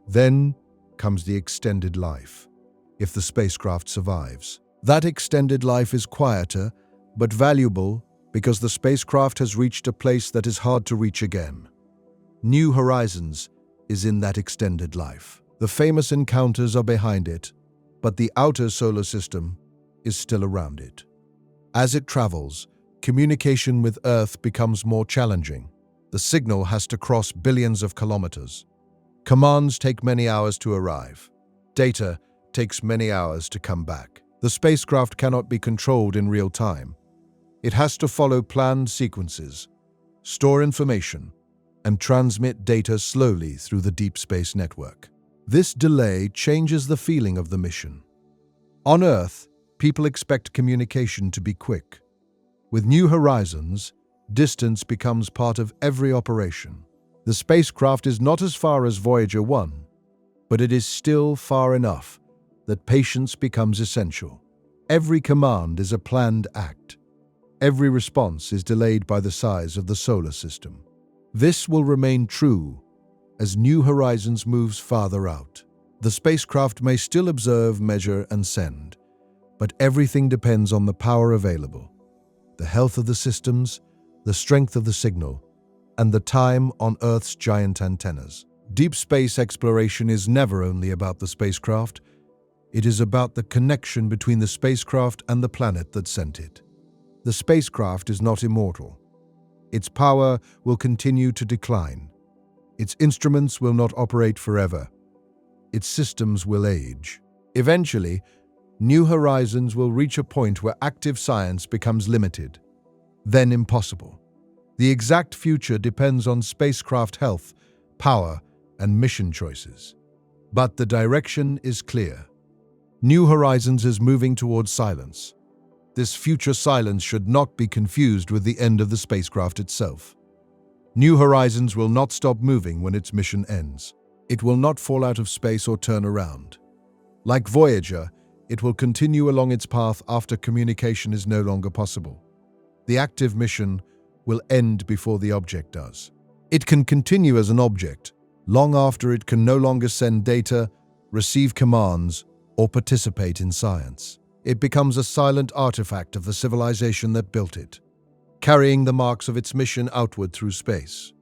Then comes the extended life, if the spacecraft survives. That extended life is quieter, but valuable because the spacecraft has reached a place that is hard to reach again. New Horizons is in that extended life. The famous encounters are behind it, but the outer solar system is still around it. As it travels, communication with Earth becomes more challenging. The signal has to cross billions of kilometers. Commands take many hours to arrive. Data takes many hours to come back. The spacecraft cannot be controlled in real time. It has to follow planned sequences, store information, and transmit data slowly through the deep space network. This delay changes the feeling of the mission. On Earth, people expect communication to be quick. With New Horizons, distance becomes part of every operation. The spacecraft is not as far as Voyager 1, but it is still far enough that patience becomes essential. Every command is a planned act. Every response is delayed by the size of the solar system. This will remain true as New Horizons moves farther out. The spacecraft may still observe, measure, and send, but everything depends on the power available, the health of the systems, the strength of the signal, and the time on Earth's giant antennas. Deep space exploration is never only about the spacecraft. It is about the connection between the spacecraft and the planet that sent it. The spacecraft is not immortal. Its power will continue to decline. Its instruments will not operate forever. Its systems will age. Eventually, New Horizons will reach a point where active science becomes limited, then impossible. The exact future depends on spacecraft health, power, and mission choices. But the direction is clear. New Horizons is moving towards silence. This future silence should not be confused with the end of the spacecraft itself. New Horizons will not stop moving when its mission ends. It will not fall out of space or turn around. Like Voyager, it will continue along its path after communication is no longer possible. The active mission will end before the object does. It can continue as an object, long after it can no longer send data, receive commands, or participate in science. It becomes a silent artifact of the civilization that built it, carrying the marks of its mission outward through space.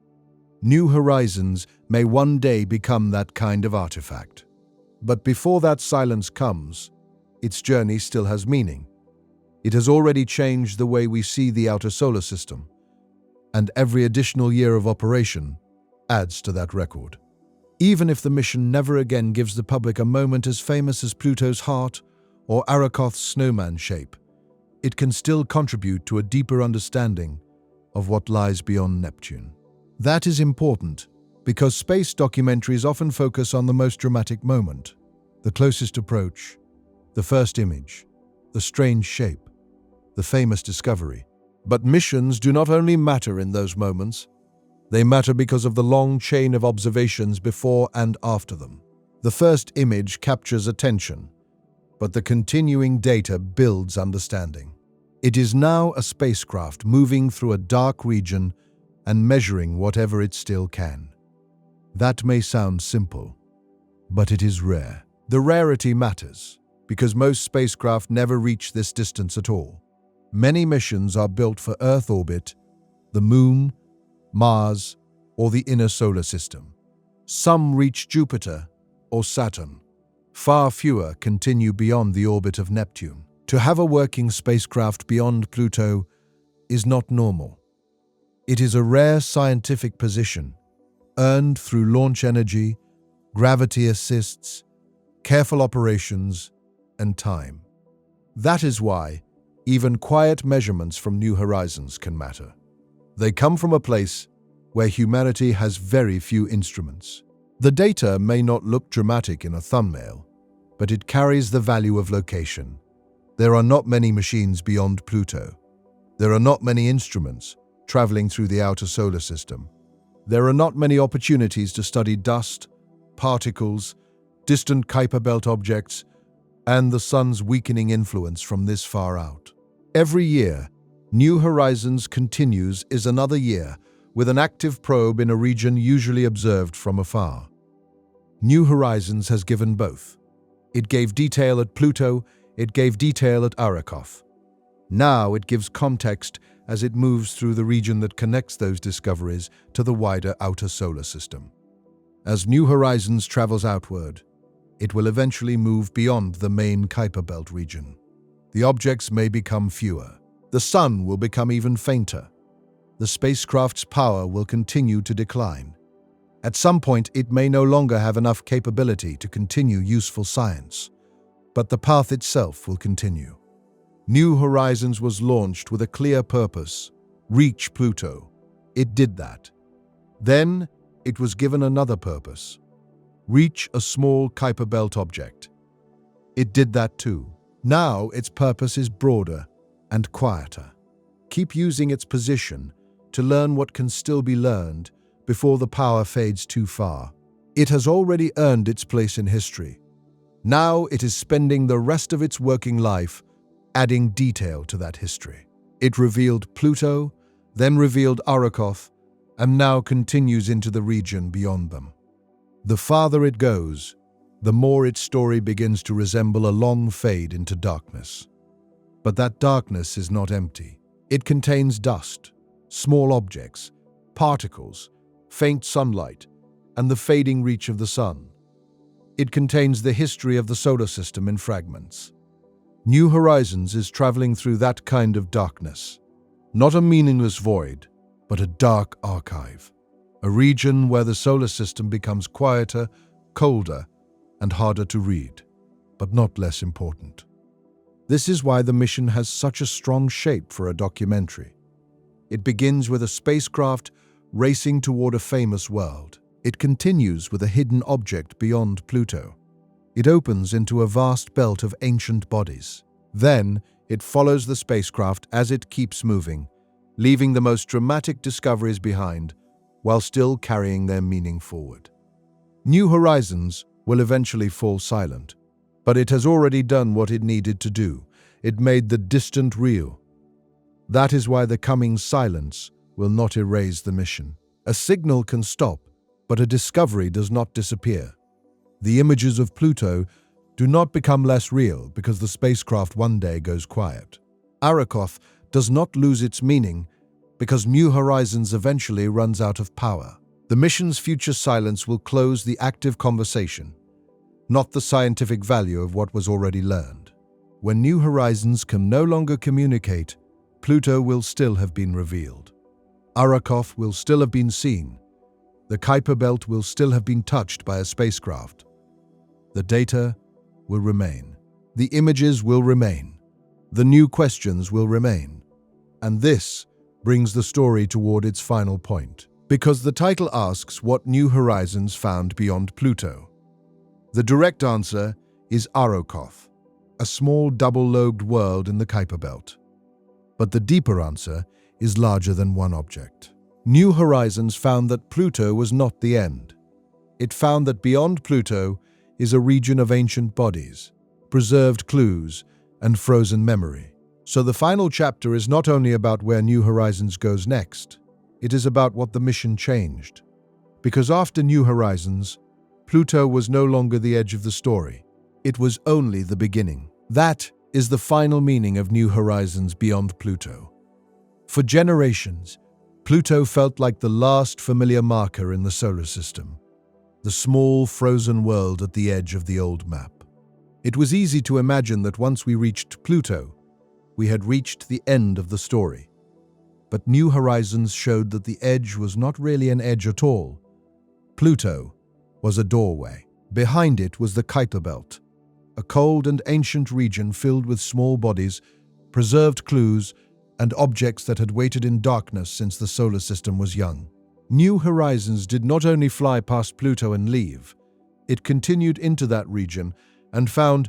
New Horizons may one day become that kind of artifact. But before that silence comes, its journey still has meaning. It has already changed the way we see the outer solar system, and every additional year of operation adds to that record. Even if the mission never again gives the public a moment as famous as Pluto's heart or Arrokoth's snowman shape, it can still contribute to a deeper understanding of what lies beyond Neptune. That is important because space documentaries often focus on the most dramatic moment, the closest approach, the first image, the strange shape, the famous discovery. But missions do not only matter in those moments, they matter because of the long chain of observations before and after them. The first image captures attention, but the continuing data builds understanding. It is now a spacecraft moving through a dark region and measuring whatever it still can. That may sound simple, but it is rare. The rarity matters because most spacecraft never reach this distance at all. Many missions are built for Earth orbit, the Moon, Mars, or the inner solar system. Some reach Jupiter or Saturn. Far fewer continue beyond the orbit of Neptune. To have a working spacecraft beyond Pluto is not normal. It is a rare scientific position, earned through launch energy, gravity assists, careful operations, and time. That is why even quiet measurements from New Horizons can matter. They come from a place where humanity has very few instruments. The data may not look dramatic in a thumbnail, but it carries the value of location. There are not many machines beyond Pluto. There are not many instruments traveling through the outer solar system. There are not many opportunities to study dust, particles, distant Kuiper Belt objects, and the sun's weakening influence from this far out. Every year, New Horizons continues is another year with an active probe in a region usually observed from afar. New Horizons has given both. It gave detail at Pluto, it gave detail at Arrokoth. Now it gives context as it moves through the region that connects those discoveries to the wider outer solar system. As New Horizons travels outward, it will eventually move beyond the main Kuiper Belt region. The objects may become fewer. The sun will become even fainter. The spacecraft's power will continue to decline. At some point, it may no longer have enough capability to continue useful science, but the path itself will continue. New Horizons was launched with a clear purpose: reach Pluto. It did that. Then, it was given another purpose: reach a small Kuiper Belt object. It did that too. Now, its purpose is broader and quieter. Keep using its position to learn what can still be learned before the power fades too far. It has already earned its place in history. Now it is spending the rest of its working life adding detail to that history. It revealed Pluto, then revealed Arrokoth, and now continues into the region beyond them. The farther it goes, the more its story begins to resemble a long fade into darkness. But that darkness is not empty. It contains dust, small objects, particles, faint sunlight, and the fading reach of the sun. It contains the history of the solar system in fragments. New Horizons is traveling through that kind of darkness. Not a meaningless void, but a dark archive. A region where the solar system becomes quieter, colder, and harder to read, but not less important. This is why the mission has such a strong shape for a documentary. It begins with a spacecraft racing toward a famous world. It continues with a hidden object beyond Pluto. It opens into a vast belt of ancient bodies. Then, it follows the spacecraft as it keeps moving, leaving the most dramatic discoveries behind, while still carrying their meaning forward. New Horizons will eventually fall silent, but it has already done what it needed to do. It made the distant real. That is why the coming silence will not erase the mission. A signal can stop, but a discovery does not disappear. The images of Pluto do not become less real because the spacecraft one day goes quiet. Arrokoth does not lose its meaning because New Horizons eventually runs out of power. The mission's future silence will close the active conversation, not the scientific value of what was already learned. When New Horizons can no longer communicate, Pluto will still have been revealed. Arrokoth will still have been seen. The Kuiper Belt will still have been touched by a spacecraft. The data will remain. The images will remain. The new questions will remain. And this brings the story toward its final point, because the title asks what New Horizons found beyond Pluto. The direct answer is Arrokoth, a small double-lobed world in the Kuiper Belt. But the deeper answer is larger than one object. New Horizons found that Pluto was not the end. It found that beyond Pluto is a region of ancient bodies, preserved clues, and frozen memory. So the final chapter is not only about where New Horizons goes next, it is about what the mission changed. Because after New Horizons, Pluto was no longer the edge of the story. It was only the beginning. That is the final meaning of New Horizons beyond Pluto. For generations, Pluto felt like the last familiar marker in the solar system, the small frozen world at the edge of the old map. It was easy to imagine that once we reached Pluto, we had reached the end of the story. But New Horizons showed that the edge was not really an edge at all. Pluto was a doorway. Behind it was the Kuiper Belt, a cold and ancient region filled with small bodies, preserved clues, and objects that had waited in darkness since the solar system was young. New Horizons did not only fly past Pluto and leave, it continued into that region and found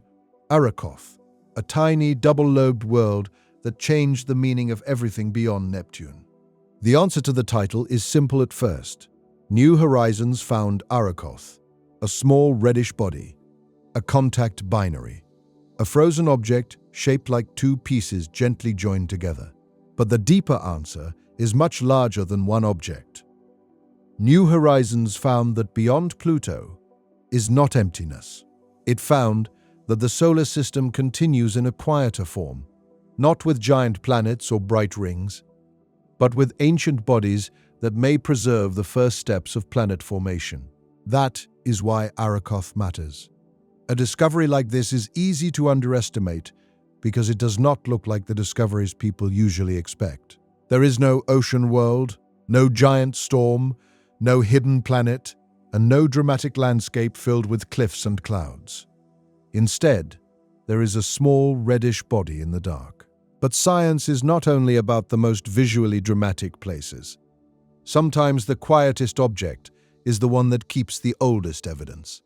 Arrokoth, a tiny double-lobed world that changed the meaning of everything beyond Neptune. The answer to the title is simple at first. New Horizons found Arrokoth, a small reddish body, a contact binary, a frozen object shaped like two pieces gently joined together. But the deeper answer is much larger than one object. New Horizons found that beyond Pluto is not emptiness. It found that the solar system continues in a quieter form, not with giant planets or bright rings, but with ancient bodies that may preserve the first steps of planet formation. That is why Arrokoth matters. A discovery like this is easy to underestimate because it does not look like the discoveries people usually expect. There is no ocean world, no giant storm, no hidden planet, and no dramatic landscape filled with cliffs and clouds. Instead, there is a small reddish body in the dark. But science is not only about the most visually dramatic places. Sometimes the quietest object is the one that keeps the oldest evidence.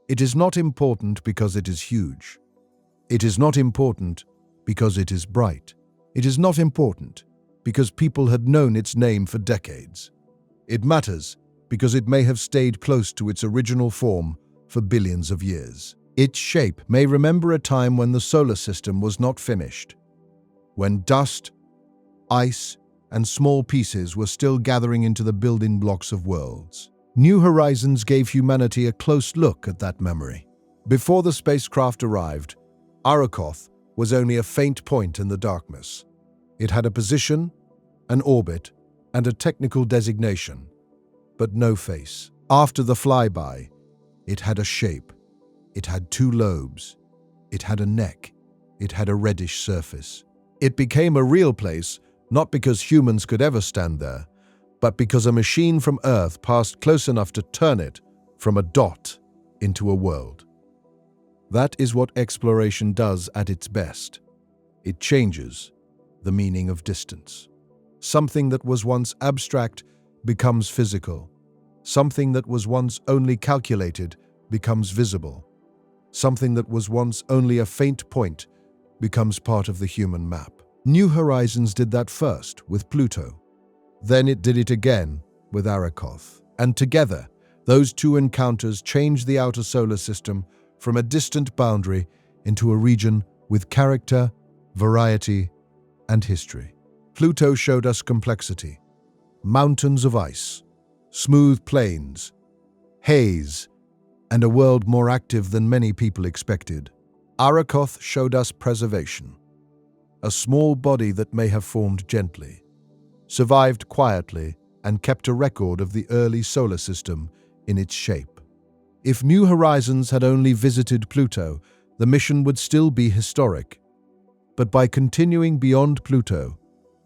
It is not important because it is huge. It is not important because it is bright. It is not important because people had known its name for decades. It matters because it may have stayed close to its original form for billions of years. Its shape may remember a time when the solar system was not finished, when dust, ice, and small pieces were still gathering into the building blocks of worlds. New Horizons gave humanity a close look at that memory. Before the spacecraft arrived, Arrokoth was only a faint point in the darkness. It had a position, an orbit, and a technical designation, but no face. After the flyby, it had a shape. It had two lobes. It had a neck. It had a reddish surface. It became a real place, not because humans could ever stand there, but because a machine from Earth passed close enough to turn it from a dot into a world. That is what exploration does at its best. It changes the meaning of distance. Something that was once abstract becomes physical. Something that was once only calculated becomes visible. Something that was once only a faint point becomes part of the human map. New Horizons did that first with Pluto. Then it did it again with Arrokoth. And together, those two encounters changed the outer solar system from a distant boundary into a region with character, variety, and history. Pluto showed us complexity, mountains of ice, smooth plains, haze, and a world more active than many people expected. Arrokoth showed us preservation, a small body that may have formed gently, survived quietly, and kept a record of the early solar system in its shape. If New Horizons had only visited Pluto, the mission would still be historic. But by continuing beyond Pluto,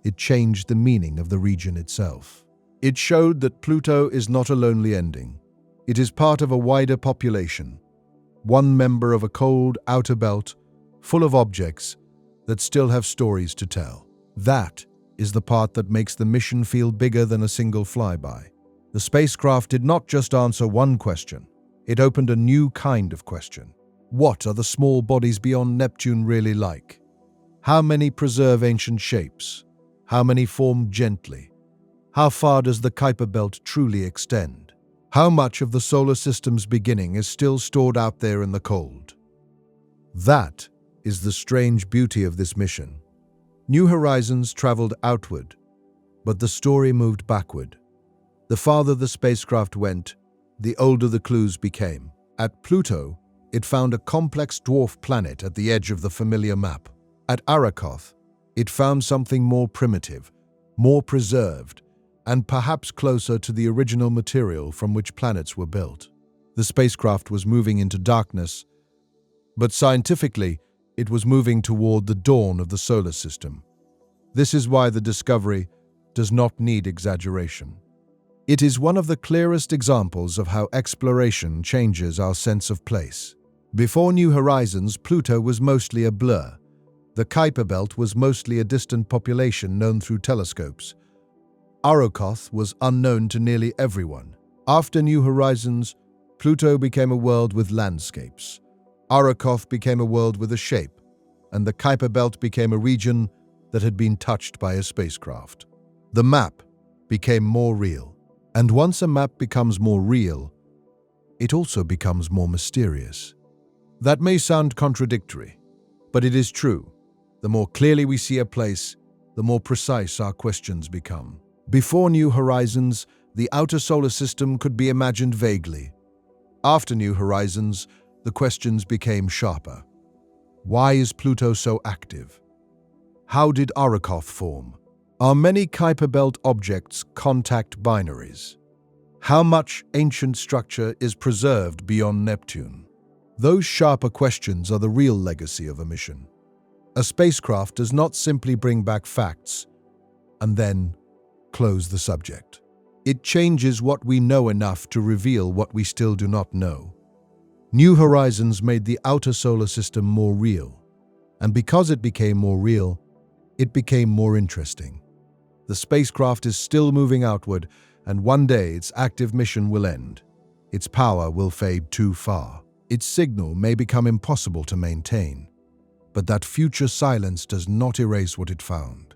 it changed the meaning of the region itself. It showed that Pluto is not a lonely ending. It is part of a wider population, one member of a cold outer belt full of objects that still have stories to tell. That is the part that makes the mission feel bigger than a single flyby. The spacecraft did not just answer one question. It opened a new kind of question. What are the small bodies beyond Neptune really like? How many preserve ancient shapes? How many form gently? How far does the Kuiper Belt truly extend? How much of the solar system's beginning is still stored out there in the cold? That is the strange beauty of this mission. New Horizons traveled outward, but the story moved backward. The farther the spacecraft went, the older the clues became. At Pluto, it found a complex dwarf planet at the edge of the familiar map. At Arrokoth, it found something more primitive, more preserved, and perhaps closer to the original material from which planets were built. The spacecraft was moving into darkness, but scientifically, it was moving toward the dawn of the solar system. This is why the discovery does not need exaggeration. It is one of the clearest examples of how exploration changes our sense of place. Before New Horizons, Pluto was mostly a blur. The Kuiper Belt was mostly a distant population known through telescopes. Arrokoth was unknown to nearly everyone. After New Horizons, Pluto became a world with landscapes. Arrokoth became a world with a shape, and the Kuiper Belt became a region that had been touched by a spacecraft. The map became more real. And once a map becomes more real, it also becomes more mysterious. That may sound contradictory, but it is true. The more clearly we see a place, the more precise our questions become. Before New Horizons, the outer solar system could be imagined vaguely. After New Horizons, the questions became sharper. Why is Pluto so active? How did Arrokoth form? Are many Kuiper Belt objects contact binaries? How much ancient structure is preserved beyond Neptune? Those sharper questions are the real legacy of a mission. A spacecraft does not simply bring back facts and then close the subject. It changes what we know enough to reveal what we still do not know. New Horizons made the outer solar system more real, and because it became more real, it became more interesting. The spacecraft is still moving outward, and one day its active mission will end. Its power will fade too far. Its signal may become impossible to maintain. But that future silence does not erase what it found.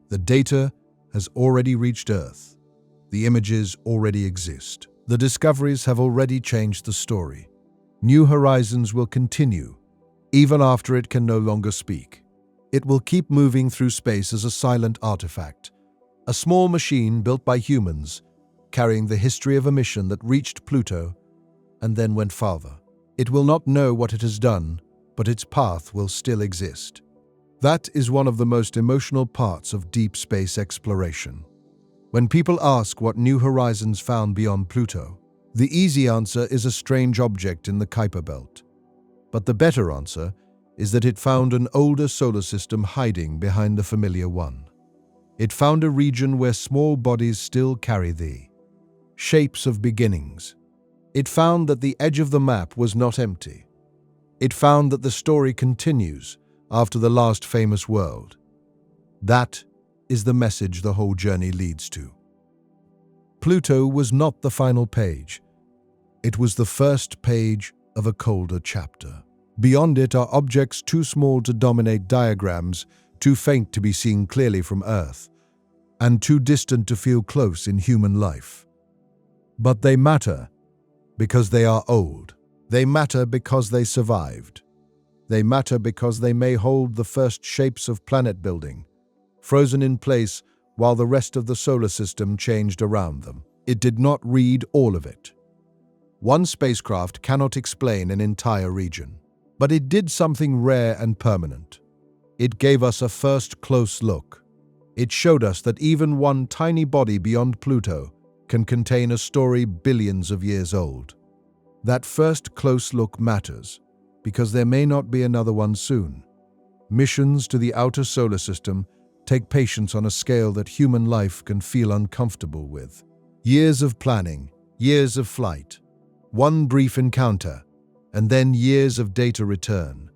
The data has already reached Earth. The images already exist. The discoveries have already changed the story. New Horizons will continue, even after it can no longer speak. It will keep moving through space as a silent artifact, a small machine built by humans, carrying the history of a mission that reached Pluto and then went farther. It will not know what it has done, but its path will still exist. That is one of the most emotional parts of deep space exploration. When people ask what New Horizons found beyond Pluto, the easy answer is a strange object in the Kuiper Belt. But the better answer is that it found an older solar system hiding behind the familiar one. It found a region where small bodies still carry the shapes of beginnings. It found that the edge of the map was not empty. It found that the story continues after the last famous world. That is the message the whole journey leads to. Pluto was not the final page. It was the first page of a colder chapter. Beyond it are objects too small to dominate diagrams, too faint to be seen clearly from Earth, and too distant to feel close in human life. But they matter because they are old. They matter because they survived. They matter because they may hold the first shapes of planet building, frozen in place while the rest of the solar system changed around them. It did not read all of it. One spacecraft cannot explain an entire region. But it did something rare and permanent. It gave us a first close look. It showed us that even one tiny body beyond Pluto can contain a story billions of years old. That first close look matters because there may not be another one soon. Missions to the outer solar system take patience on a scale that human life can feel uncomfortable with. Years of planning, years of flight, one brief encounter, and then years of data return.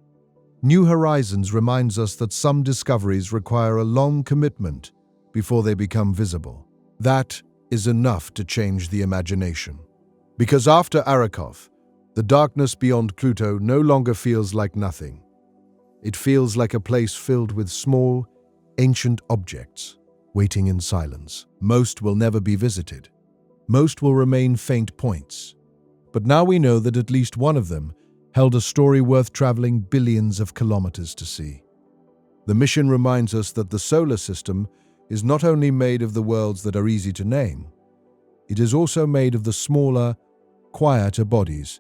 New Horizons reminds us that some discoveries require a long commitment before they become visible. That is enough to change the imagination. Because after Arrokoth, the darkness beyond Pluto no longer feels like nothing. It feels like a place filled with small, ancient objects, waiting in silence. Most will never be visited. Most will remain faint points. But now we know that at least one of them held a story worth traveling billions of kilometers to see. The mission reminds us that the solar system is not only made of the worlds that are easy to name, it is also made of the smaller, quieter bodies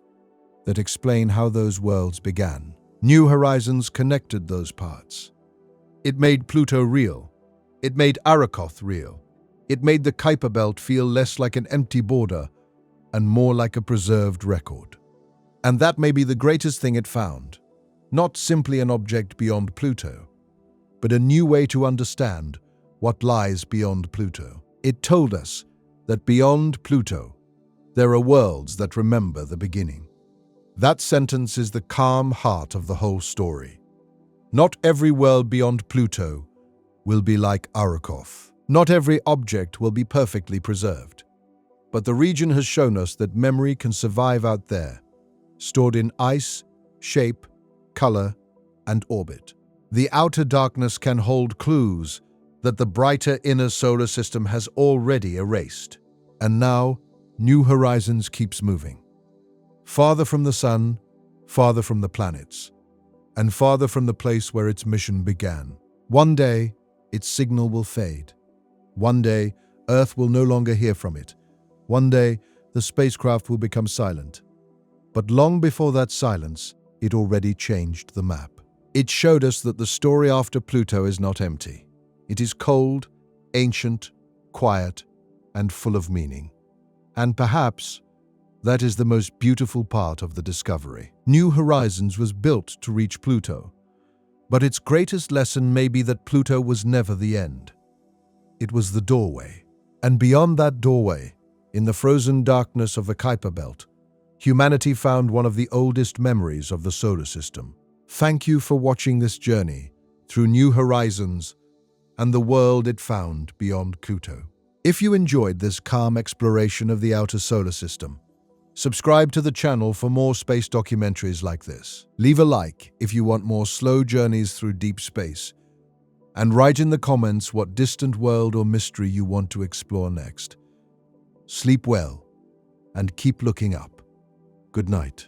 that explain how those worlds began. New Horizons connected those parts. It made Pluto real. It made Arrokoth real. It made the Kuiper Belt feel less like an empty border and more like a preserved record. And that may be the greatest thing it found, not simply an object beyond Pluto, but a new way to understand what lies beyond Pluto. It told us that beyond Pluto, there are worlds that remember the beginning. That sentence is the calm heart of the whole story. Not every world beyond Pluto will be like Arrokoth. Not every object will be perfectly preserved. But the region has shown us that memory can survive out there, stored in ice, shape, color, and orbit. The outer darkness can hold clues that the brighter inner solar system has already erased. And now, New Horizons keeps moving. Farther from the sun, farther from the planets, and farther from the place where its mission began. One day, its signal will fade. One day, Earth will no longer hear from it. One day, the spacecraft will become silent. But long before that silence, it already changed the map. It showed us that the story after Pluto is not empty. It is cold, ancient, quiet, and full of meaning. And perhaps that is the most beautiful part of the discovery. New Horizons was built to reach Pluto, but its greatest lesson may be that Pluto was never the end. It was the doorway. And beyond that doorway, in the frozen darkness of the Kuiper Belt, humanity found one of the oldest memories of the solar system. Thank you for watching this journey through New Horizons and the world it found beyond Pluto. If you enjoyed this calm exploration of the outer solar system, subscribe to the channel for more space documentaries like this. Leave a like if you want more slow journeys through deep space, and write in the comments what distant world or mystery you want to explore next. Sleep well and keep looking up. Good night.